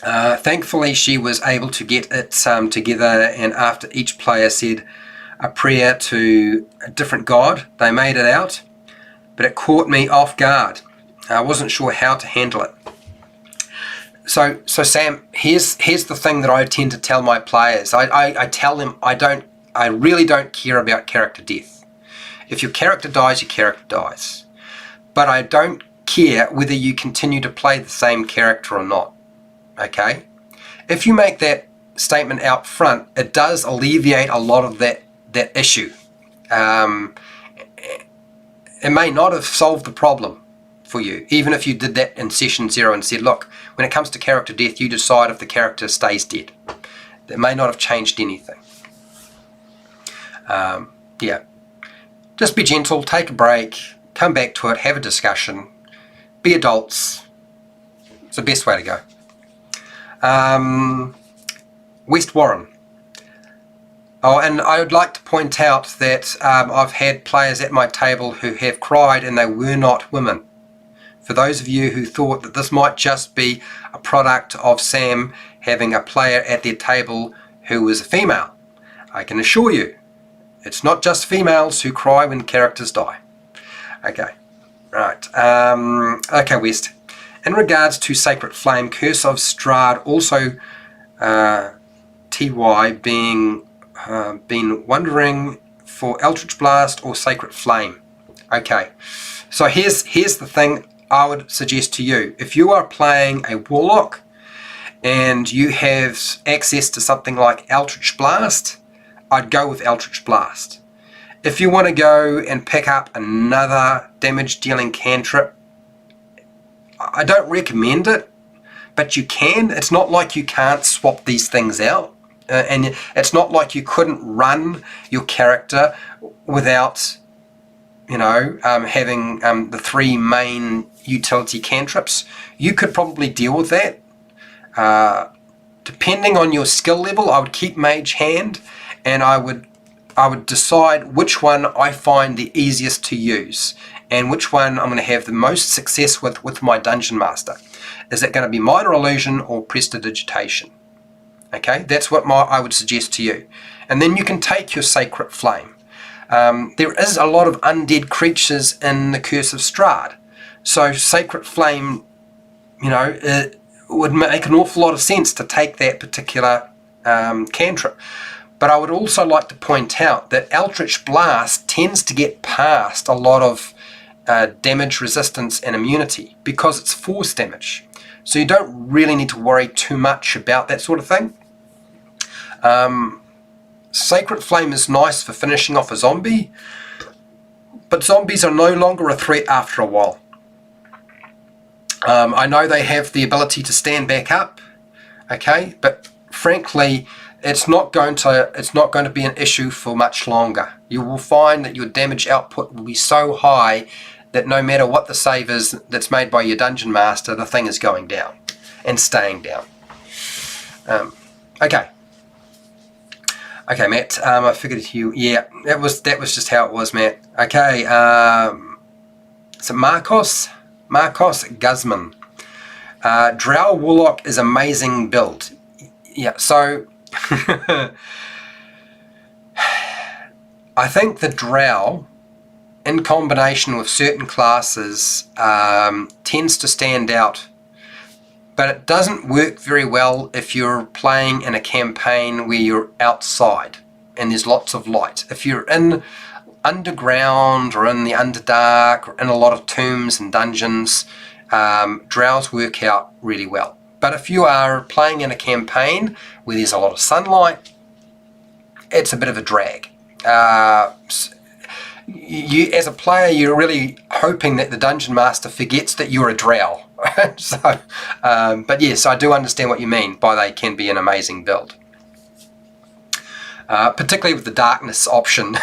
Thankfully, she was able to get it together, and after each player said a prayer to a different god, they made it out, but it caught me off guard. I wasn't sure how to handle it. So Sam, here's the thing that I tend to tell my players. I tell them I really don't care about character death. If your character dies, your character dies. But I don't care whether you continue to play the same character or not. Okay? If you make that statement out front, it does alleviate a lot of that issue. It may not have solved the problem for you, even if you did that in session 0 and said, look, when it comes to character death, you decide if the character stays dead. That may not have changed anything. Yeah, just be gentle, take a break, come back to it, have a discussion, be adults. It's the best way to go. West Warren. Oh, and I would like to point out that I've had players at my table who have cried and they were not women. For those of you who thought that this might just be a product of Sam having a player at their table who was a female, I can assure you, it's not just females who cry when characters die. Okay, right. Okay, West. In regards to Sacred Flame, Curse of Strahd, also TY been wondering for Eldritch Blast or Sacred Flame. Okay, so here's the thing I would suggest to you. If you are playing a Warlock and you have access to something like Eldritch Blast, I'd go with Eldritch Blast. If you want to go and pick up another damage dealing cantrip, I don't recommend it, but you can. It's not like you can't swap these things out, and it's not like you couldn't run your character without, having the 3 main utility cantrips. You could probably deal with that. Depending on your skill level, I would keep Mage Hand, and I would decide which one I find the easiest to use and which one I'm going to have the most success with my Dungeon Master. Is it going to be Minor Illusion or Prestidigitation? Okay, that's what I would suggest to you. And then you can take your Sacred Flame. There is a lot of undead creatures in the Curse of Strahd, so Sacred Flame, it would make an awful lot of sense to take that particular cantrip. But I would also like to point out that Eldritch Blast tends to get past a lot of damage resistance and immunity because it's force damage. So you don't really need to worry too much about that sort of thing. Sacred Flame is nice for finishing off a zombie, but zombies are no longer a threat after a while. I know they have the ability to stand back up, okay, but frankly, it's not going to be an issue for much longer. You will find that your damage output will be so high that no matter what the save is that's made by your Dungeon Master, the thing is going down and staying down. Okay, Matt. I figured you. Yeah, that was just how it was, Matt. Okay. So Marcos Guzman. Drow Warlock is amazing build. Yeah. So I think the drow, in combination with certain classes, tends to stand out, but it doesn't work very well if you're playing in a campaign where you're outside and there's lots of light. If you're in underground or in the Underdark or in a lot of tombs and dungeons, drows work out really well. But if you are playing in a campaign where there's a lot of sunlight, it's a bit of a drag. You, as a player, you're really hoping that the dungeon master forgets that you're a drow. So, but yes, I do understand what you mean by they can be an amazing build. Particularly with the darkness option,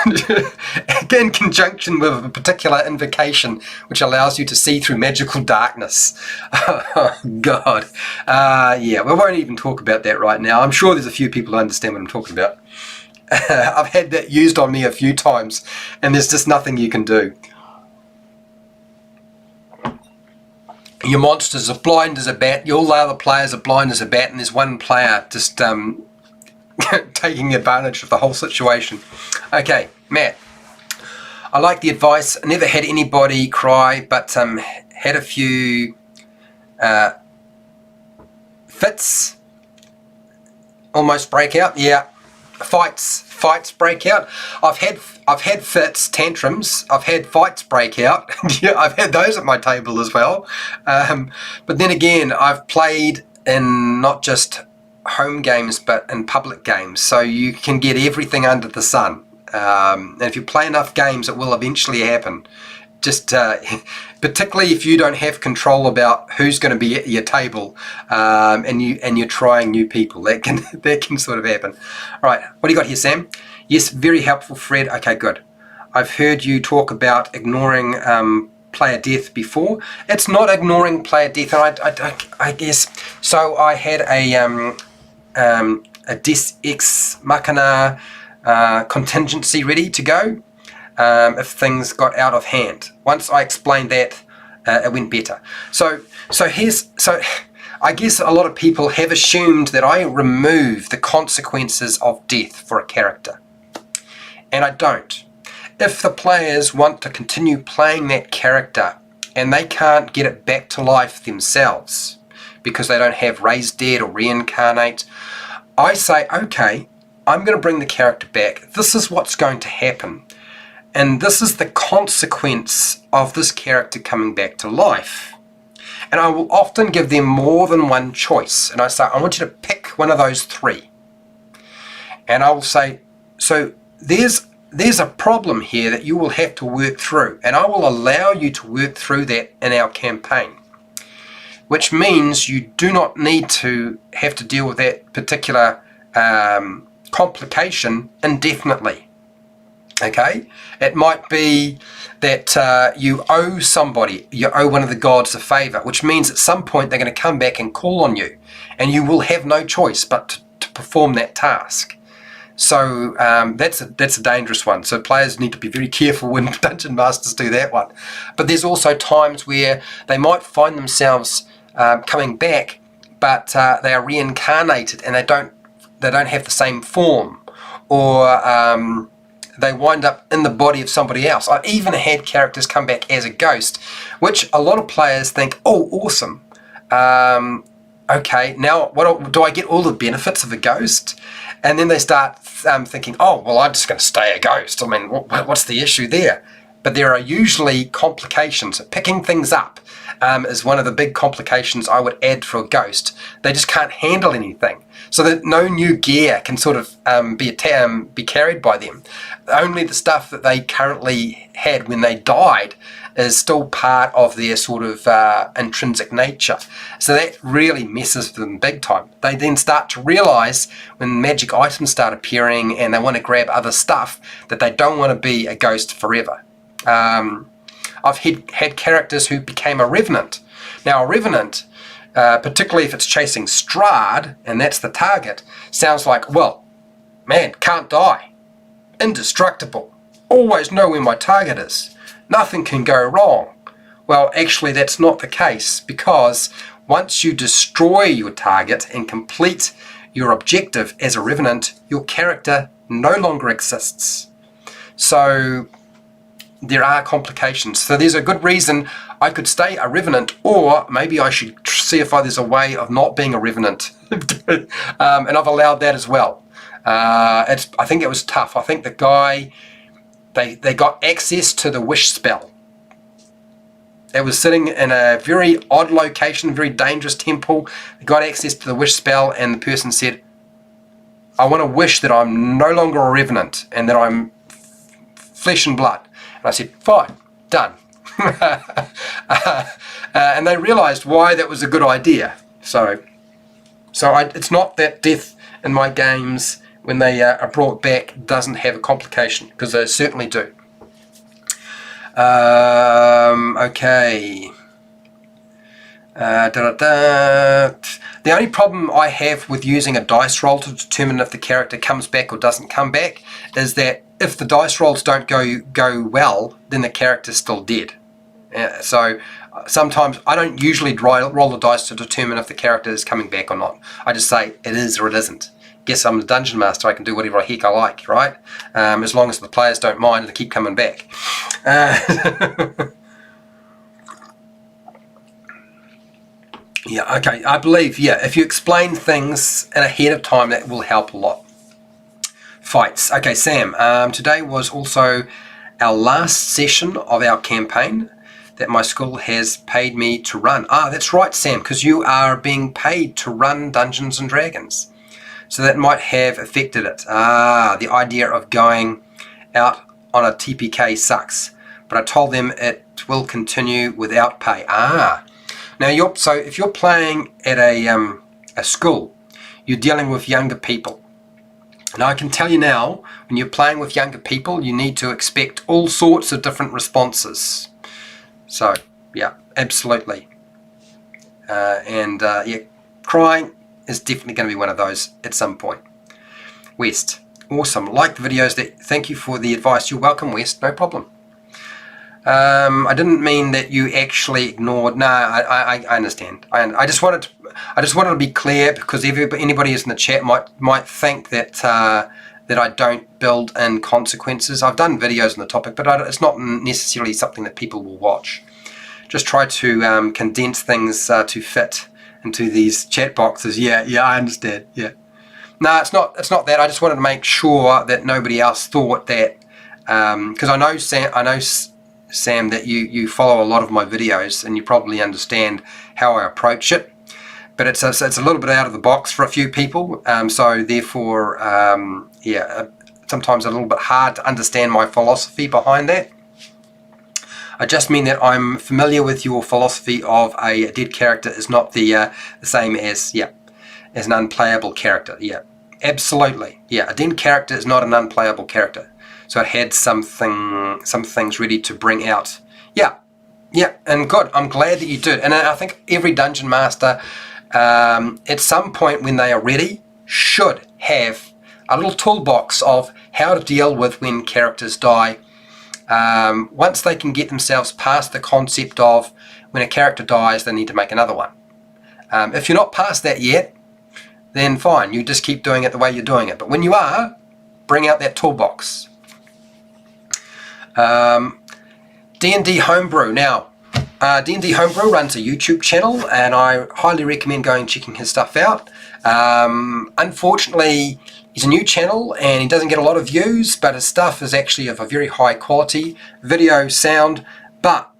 in conjunction with a particular invocation which allows you to see through magical darkness. Oh, God. Yeah, we won't even talk about that right now. I'm sure there's a few people who understand what I'm talking about. I've had that used on me a few times, and there's just nothing you can do. Your monsters are blind as a bat. All the other players are blind as a bat, and there's one player just taking advantage of the whole situation. Okay, Matt. I like the advice. I never had anybody cry, but had a few fits, almost break out. Yeah. Fights break out. I've had fits, tantrums. I've had fights break out. Yeah, I've had those at my table as well. But then again, I've played in not just home games but in public games, so you can get everything under the sun. And if you play enough games, it will eventually happen. Just particularly if you don't have control about who's going to be at your table, and you're trying new people, that can sort of happen. All right, what do you got here, Sam? Yes, very helpful, Fred. Okay, good. I've heard you talk about ignoring player death before. It's not ignoring player death, and I guess so. I had a Deus Ex Machina contingency ready to go. If things got out of hand. Once I explained that, it went better. So I guess a lot of people have assumed that I remove the consequences of death for a character, and I don't. If the players want to continue playing that character and they can't get it back to life themselves because they don't have raise dead or reincarnate, I say, okay, I'm going to bring the character back. This is what's going to happen. And this is the consequence of this character coming back to life. And I will often give them more than one choice. And I say, I want you to pick one of those three. And I will say, so there's a problem here that you will have to work through. And I will allow you to work through that in our campaign. Which means you do not need to have to deal with that particular complication indefinitely. Okay, it might be that you owe one of the gods a favour, which means at some point they're going to come back and call on you, and you will have no choice but to perform that task. So that's a dangerous one. So players need to be very careful when dungeon masters do that one. But there's also times where they might find themselves coming back, but they are reincarnated and they don't have the same form, or they wind up in the body of somebody else. I've even had characters come back as a ghost, which a lot of players think, oh, awesome. Okay, now do I get all the benefits of a ghost? And then they start thinking, oh, well, I'm just going to stay a ghost. I mean, what's the issue there? But there are usually complications. Picking things up is one of the big complications I would add for a ghost. They just can't handle anything. So that no new gear can sort of be carried by them. Only the stuff that they currently had when they died is still part of their sort of intrinsic nature. So that really messes them big time. They then start to realise when magic items start appearing and they want to grab other stuff that they don't want to be a ghost forever. I've had characters who became a revenant. Now a revenant, particularly if it's chasing Strahd and that's the target, sounds like, well, man, can't die. Indestructible. Always know where my target is. Nothing can go wrong. Well, actually that's not the case, because once you destroy your target and complete your objective as a Revenant, your character no longer exists. So there are complications. So there's a good reason I could stay a Revenant, or maybe I should see if there's a way of not being a Revenant. And I've allowed that as well. I think it was tough. I think the guy, they got access to the wish spell. It was sitting in a very odd location, very dangerous temple. They got access to the wish spell, and the person said, I want to wish that I'm no longer a Revenant and that I'm flesh and blood. And I said, fine, done. And they realized why that was a good idea. So it's not that death in my games, when they are brought back, doesn't have a complication, because they certainly do. Okay. The only problem I have with using a dice roll to determine if the character comes back or doesn't come back is that if the dice rolls don't go well, then the character's still dead. So sometimes I don't usually roll the dice to determine if the character is coming back or not. I just say it is or it isn't. Guess I'm the dungeon master, I can do whatever the heck I like, right? As long as the players don't mind and keep coming back. Yeah, okay, I believe, yeah, if you explain things ahead of time, that will help a lot. Fights. Okay, Sam, today was also our last session of our campaign that my school has paid me to run. Ah, that's right, Sam, because you are being paid to run Dungeons and Dragons. So that might have affected it. Ah, the idea of going out on a TPK sucks. But I told them it will continue without pay. Ah. Now, so if you're playing at a school, you're dealing with younger people. And I can tell you now, when you're playing with younger people, you need to expect all sorts of different responses. So, yeah, absolutely. Yeah, crying is definitely going to be one of those at some point. West, awesome. Like the videos. Thank you for the advice. You're welcome, West. No problem. I didn't mean that you actually ignored. No, I understand. I just wanted to be clear, because anybody who's in the chat might think that that I don't build in consequences. I've done videos on the topic, but it's not necessarily something that people will watch. Just try to condense things to fit into these chat boxes. Yeah, I understand. Yeah. No, it's not that. I just wanted to make sure that nobody else thought that, because I know Sam, that you follow a lot of my videos and you probably understand how I approach it, but it's a little bit out of the box for a few people, so therefore yeah, sometimes a little bit hard to understand my philosophy behind that. I just mean that I'm familiar with your philosophy of a dead character is not the same as an unplayable character. Yeah, absolutely. Yeah, a dead character is not an unplayable character. So it had some things ready to bring out. Yeah, and good. I'm glad that you did. And I think every dungeon master, at some point when they are ready, should have a little toolbox of how to deal with when characters die. Once they can get themselves past the concept of when a character dies, they need to make another one. If you're not past that yet, then fine. You just keep doing it the way you're doing it. But when you are, bring out that toolbox. D&D Homebrew. Now, D&D Homebrew runs a YouTube channel, and I highly recommend going and checking his stuff out. Unfortunately, he's a new channel and he doesn't get a lot of views, but his stuff is actually of a very high quality. Video, sound, but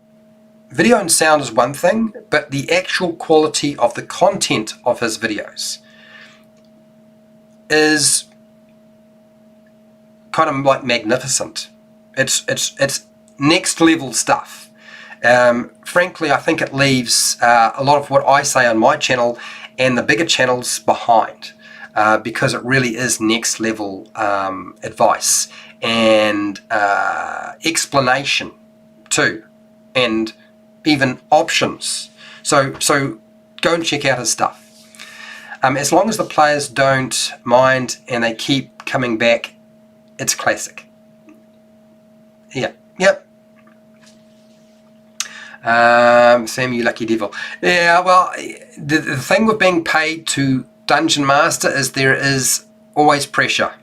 video and sound is one thing, but the actual quality of the content of his videos is kind of like magnificent. It's next level stuff. Frankly, I think it leaves a lot of what I say on my channel and the bigger channels behind, because it really is next level advice and explanation too, and even options. So go and check out his stuff. As long as the players don't mind and they keep coming back, it's classic. Yeah, yep. Sam, you lucky devil. Yeah, well, the thing with being paid to Dungeon Master is there is always pressure.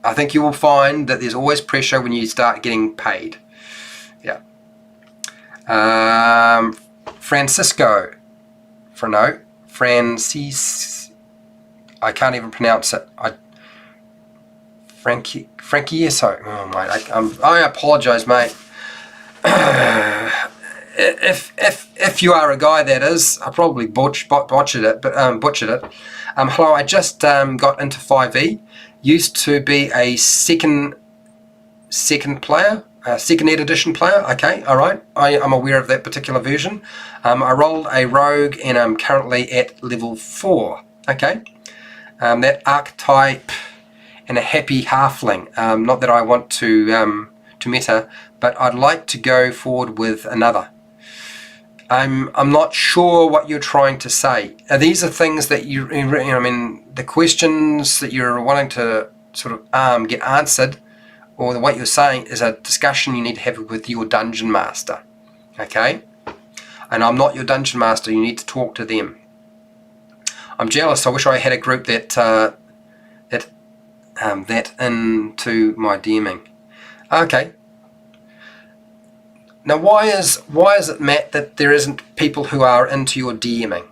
I think you will find that there's always pressure when you start getting paid. Yeah. Francisco. Francis. I can't even pronounce it. Francieso. Oh mate, I apologise, mate. If you are a guy, that is, I probably butchered it. Hello, I just got into 5e. Used to be a second player, second ed edition player. Okay, all right. I'm aware of that particular version. I rolled a rogue and I'm currently at level 4. Okay, that archetype and a happy halfling. Not that I want to meta, but I'd like to go forward with another. I'm not sure what you're trying to say. These are things that the questions that you're wanting to sort of get answered, or what you're saying is a discussion you need to have with your dungeon master. Okay? And I'm not your dungeon master. You need to talk to them. I'm jealous. I wish I had a group that into my DMing. Okay. Now, why is it, Matt, that there isn't people who are into your DMing?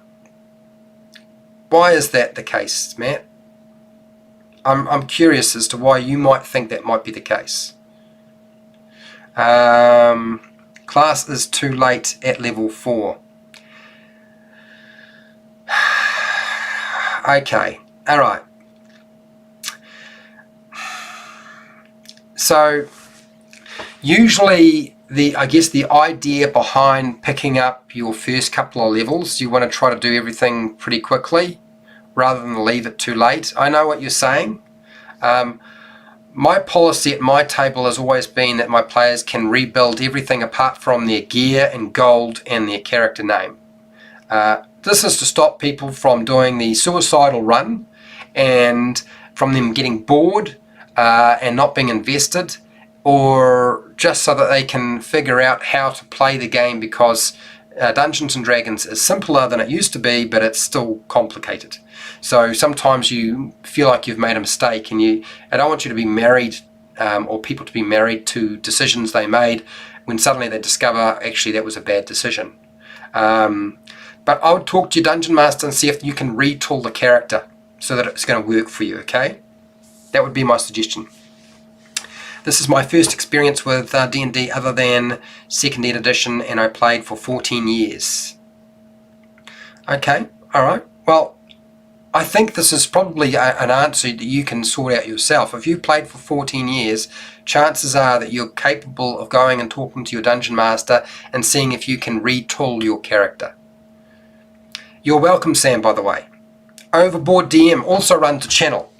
Why is that the case, Matt? I'm curious as to why you might think that might be the case. Class is too late at level 4. Okay, all right. So usually I guess the idea behind picking up your first couple of levels, you want to try to do everything pretty quickly rather than leave it too late. I know what you're saying. My policy at my table has always been that my players can rebuild everything apart from their gear and gold and their character name. This is to stop people from doing the suicidal run and from them getting bored and not being invested, or just so that they can figure out how to play the game, because Dungeons and Dragons is simpler than it used to be, but it's still complicated. So sometimes you feel like you've made a mistake, and I don't want you to be married or people to be married to decisions they made when suddenly they discover actually that was a bad decision. But I would talk to your Dungeon Master and see if you can retool the character so that it's going to work for you, okay? That would be my suggestion. This is my first experience with D&D other than 2nd Ed edition, and I played for 14 years. Okay, alright. Well, I think this is probably an answer that you can sort out yourself. If you played for 14 years, chances are that you're capable of going and talking to your Dungeon Master and seeing if you can retool your character. You're welcome, Sam, by the way. Overboard DM also runs a channel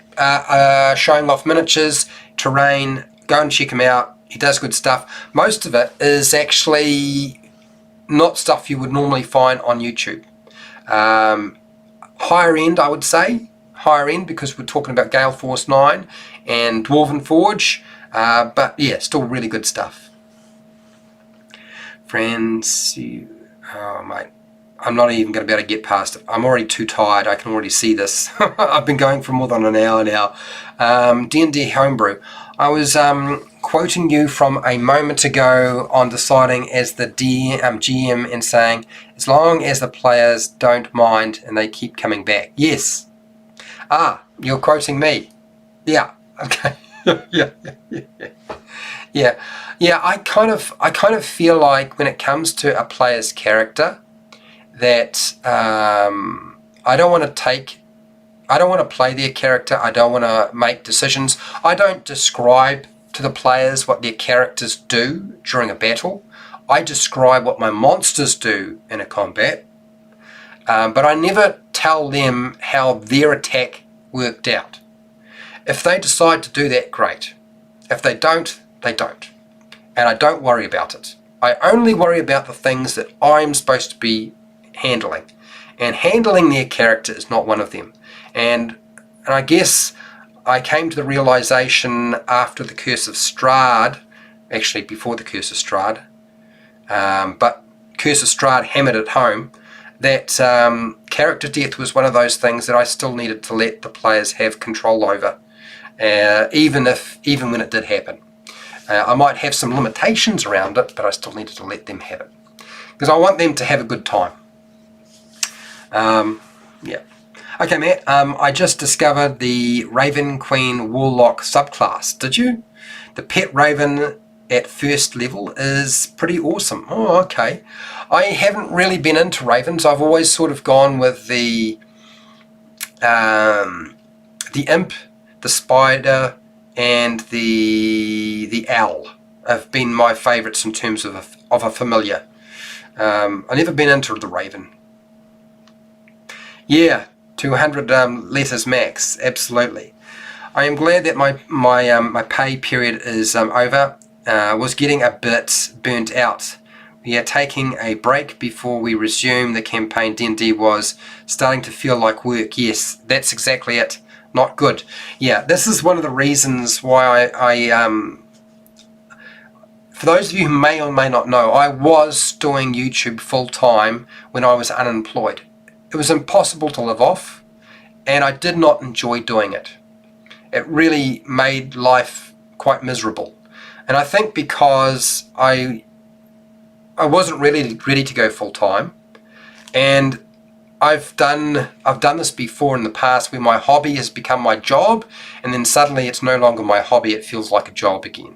showing off miniatures, terrain. Go and check him out. He does good stuff. Most of it is actually not stuff you would normally find on YouTube. Higher end, I would say. Higher end, because we're talking about Gale Force 9 and Dwarven Forge. But yeah, still really good stuff. Friends, oh mate, I'm not even going to be able to get past it. I'm already too tired. I can already see this. I've been going for more than an hour now. D&D Homebrew. I was quoting you from a moment ago on deciding as the GM and saying, as long as the players don't mind and they keep coming back. Yes. You're quoting me. Yeah. Okay. Yeah. I kind of feel like when it comes to a player's character, that I don't want to play their character. I don't want to make decisions. I don't describe to the players what their characters do during a battle. I describe what my monsters do in a combat. But I never tell them how their attack worked out. If they decide to do that, great. If they don't, they don't. And I don't worry about it. I only worry about the things that I'm supposed to be handling. And handling their character is not one of them. And I guess I came to the realization after the Curse of Strahd, actually before the Curse of Strahd, but Curse of Strahd hammered it home, that character death was one of those things that I still needed to let the players have control over, even when it did happen. I might have some limitations around it, but I still needed to let them have it, because I want them to have a good time. Yeah. Okay, Matt, I just discovered the Raven Queen Warlock subclass. Did you? The pet Raven at first level is pretty awesome. Oh, okay. I haven't really been into Ravens. I've always sort of gone with the imp, the spider, and the owl have been my favourites in terms of a familiar. I've never been into the Raven. Yeah, 200 letters max, absolutely. I am glad that my pay period is over. Was getting a bit burnt out. We are taking a break before we resume the campaign. D&D was starting to feel like work. Yes, that's exactly it. Not good. Yeah, this is one of the reasons why for those of you who may or may not know, I was doing YouTube full time when I was unemployed. It was impossible to live off, and I did not enjoy doing it. It really made life quite miserable. And I think because I wasn't really ready to go full time, and I've done this before in the past where my hobby has become my job, and then suddenly it's no longer my hobby, it feels like a job again.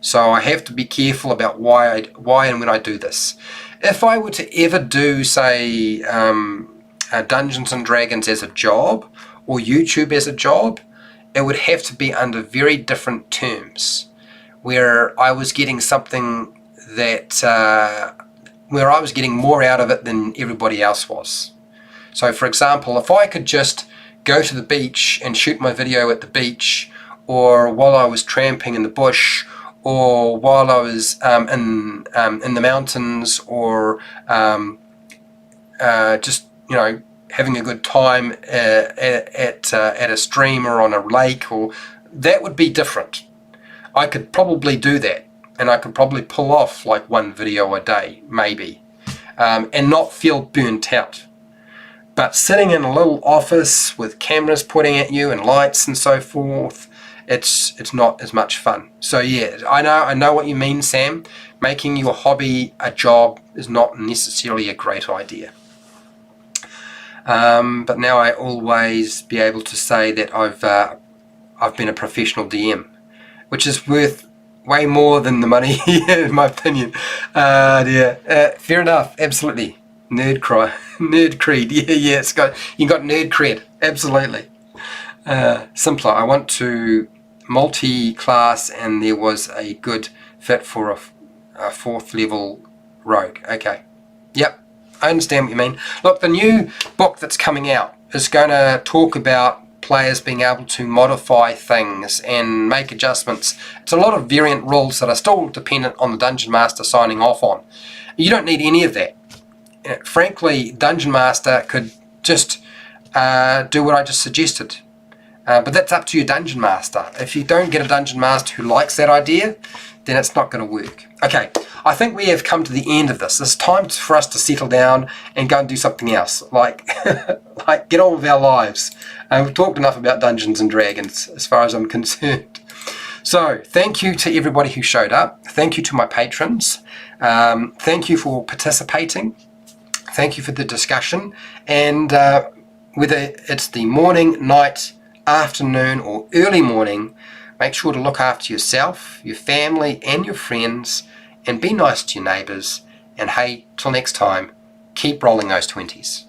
So I have to be careful about why and when I do this. If I were to ever do, say, Dungeons and Dragons as a job, or YouTube as a job, it would have to be under very different terms, where I was getting something that, where I was getting more out of it than everybody else was. So for example, if I could just go to the beach and shoot my video at the beach, or while I was tramping in the bush, or while I was in the mountains, or just, you know, having a good time at a stream or on a lake, or that would be different. I could probably do that, and I could probably pull off like one video a day, maybe, and not feel burnt out. But sitting in a little office with cameras pointing at you and lights and so forth, it's not as much fun. So yeah, I know what you mean, Sam. Making your hobby a job is not necessarily a great idea. But now I always be able to say that I've been a professional DM, which is worth way more than the money, in my opinion. Fair enough, absolutely. Nerd creed. Yeah, you got nerd cred, absolutely. Simpler. I want to multi-class, and there was a good fit for a 4th level rogue. Okay. Yep, I understand what you mean. Look, the new book that's coming out is going to talk about players being able to modify things and make adjustments. It's a lot of variant rules that are still dependent on the Dungeon Master signing off on. You don't need any of that. Frankly, Dungeon Master could just do what I just suggested. But that's up to your Dungeon Master. If you don't get a Dungeon Master who likes that idea, then it's not going to work. Okay, I think we have come to the end of this. It's time for us to settle down and go and do something else, like like get on with our lives. We've talked enough about Dungeons and Dragons as far as I'm concerned. So thank you to everybody who showed up. Thank you to my patrons. Thank you for participating. Thank you for the discussion. And whether it's the morning, night, afternoon, or early morning, make sure to look after yourself, your family, and your friends, and be nice to your neighbours. And hey, till next time, keep rolling those 20s.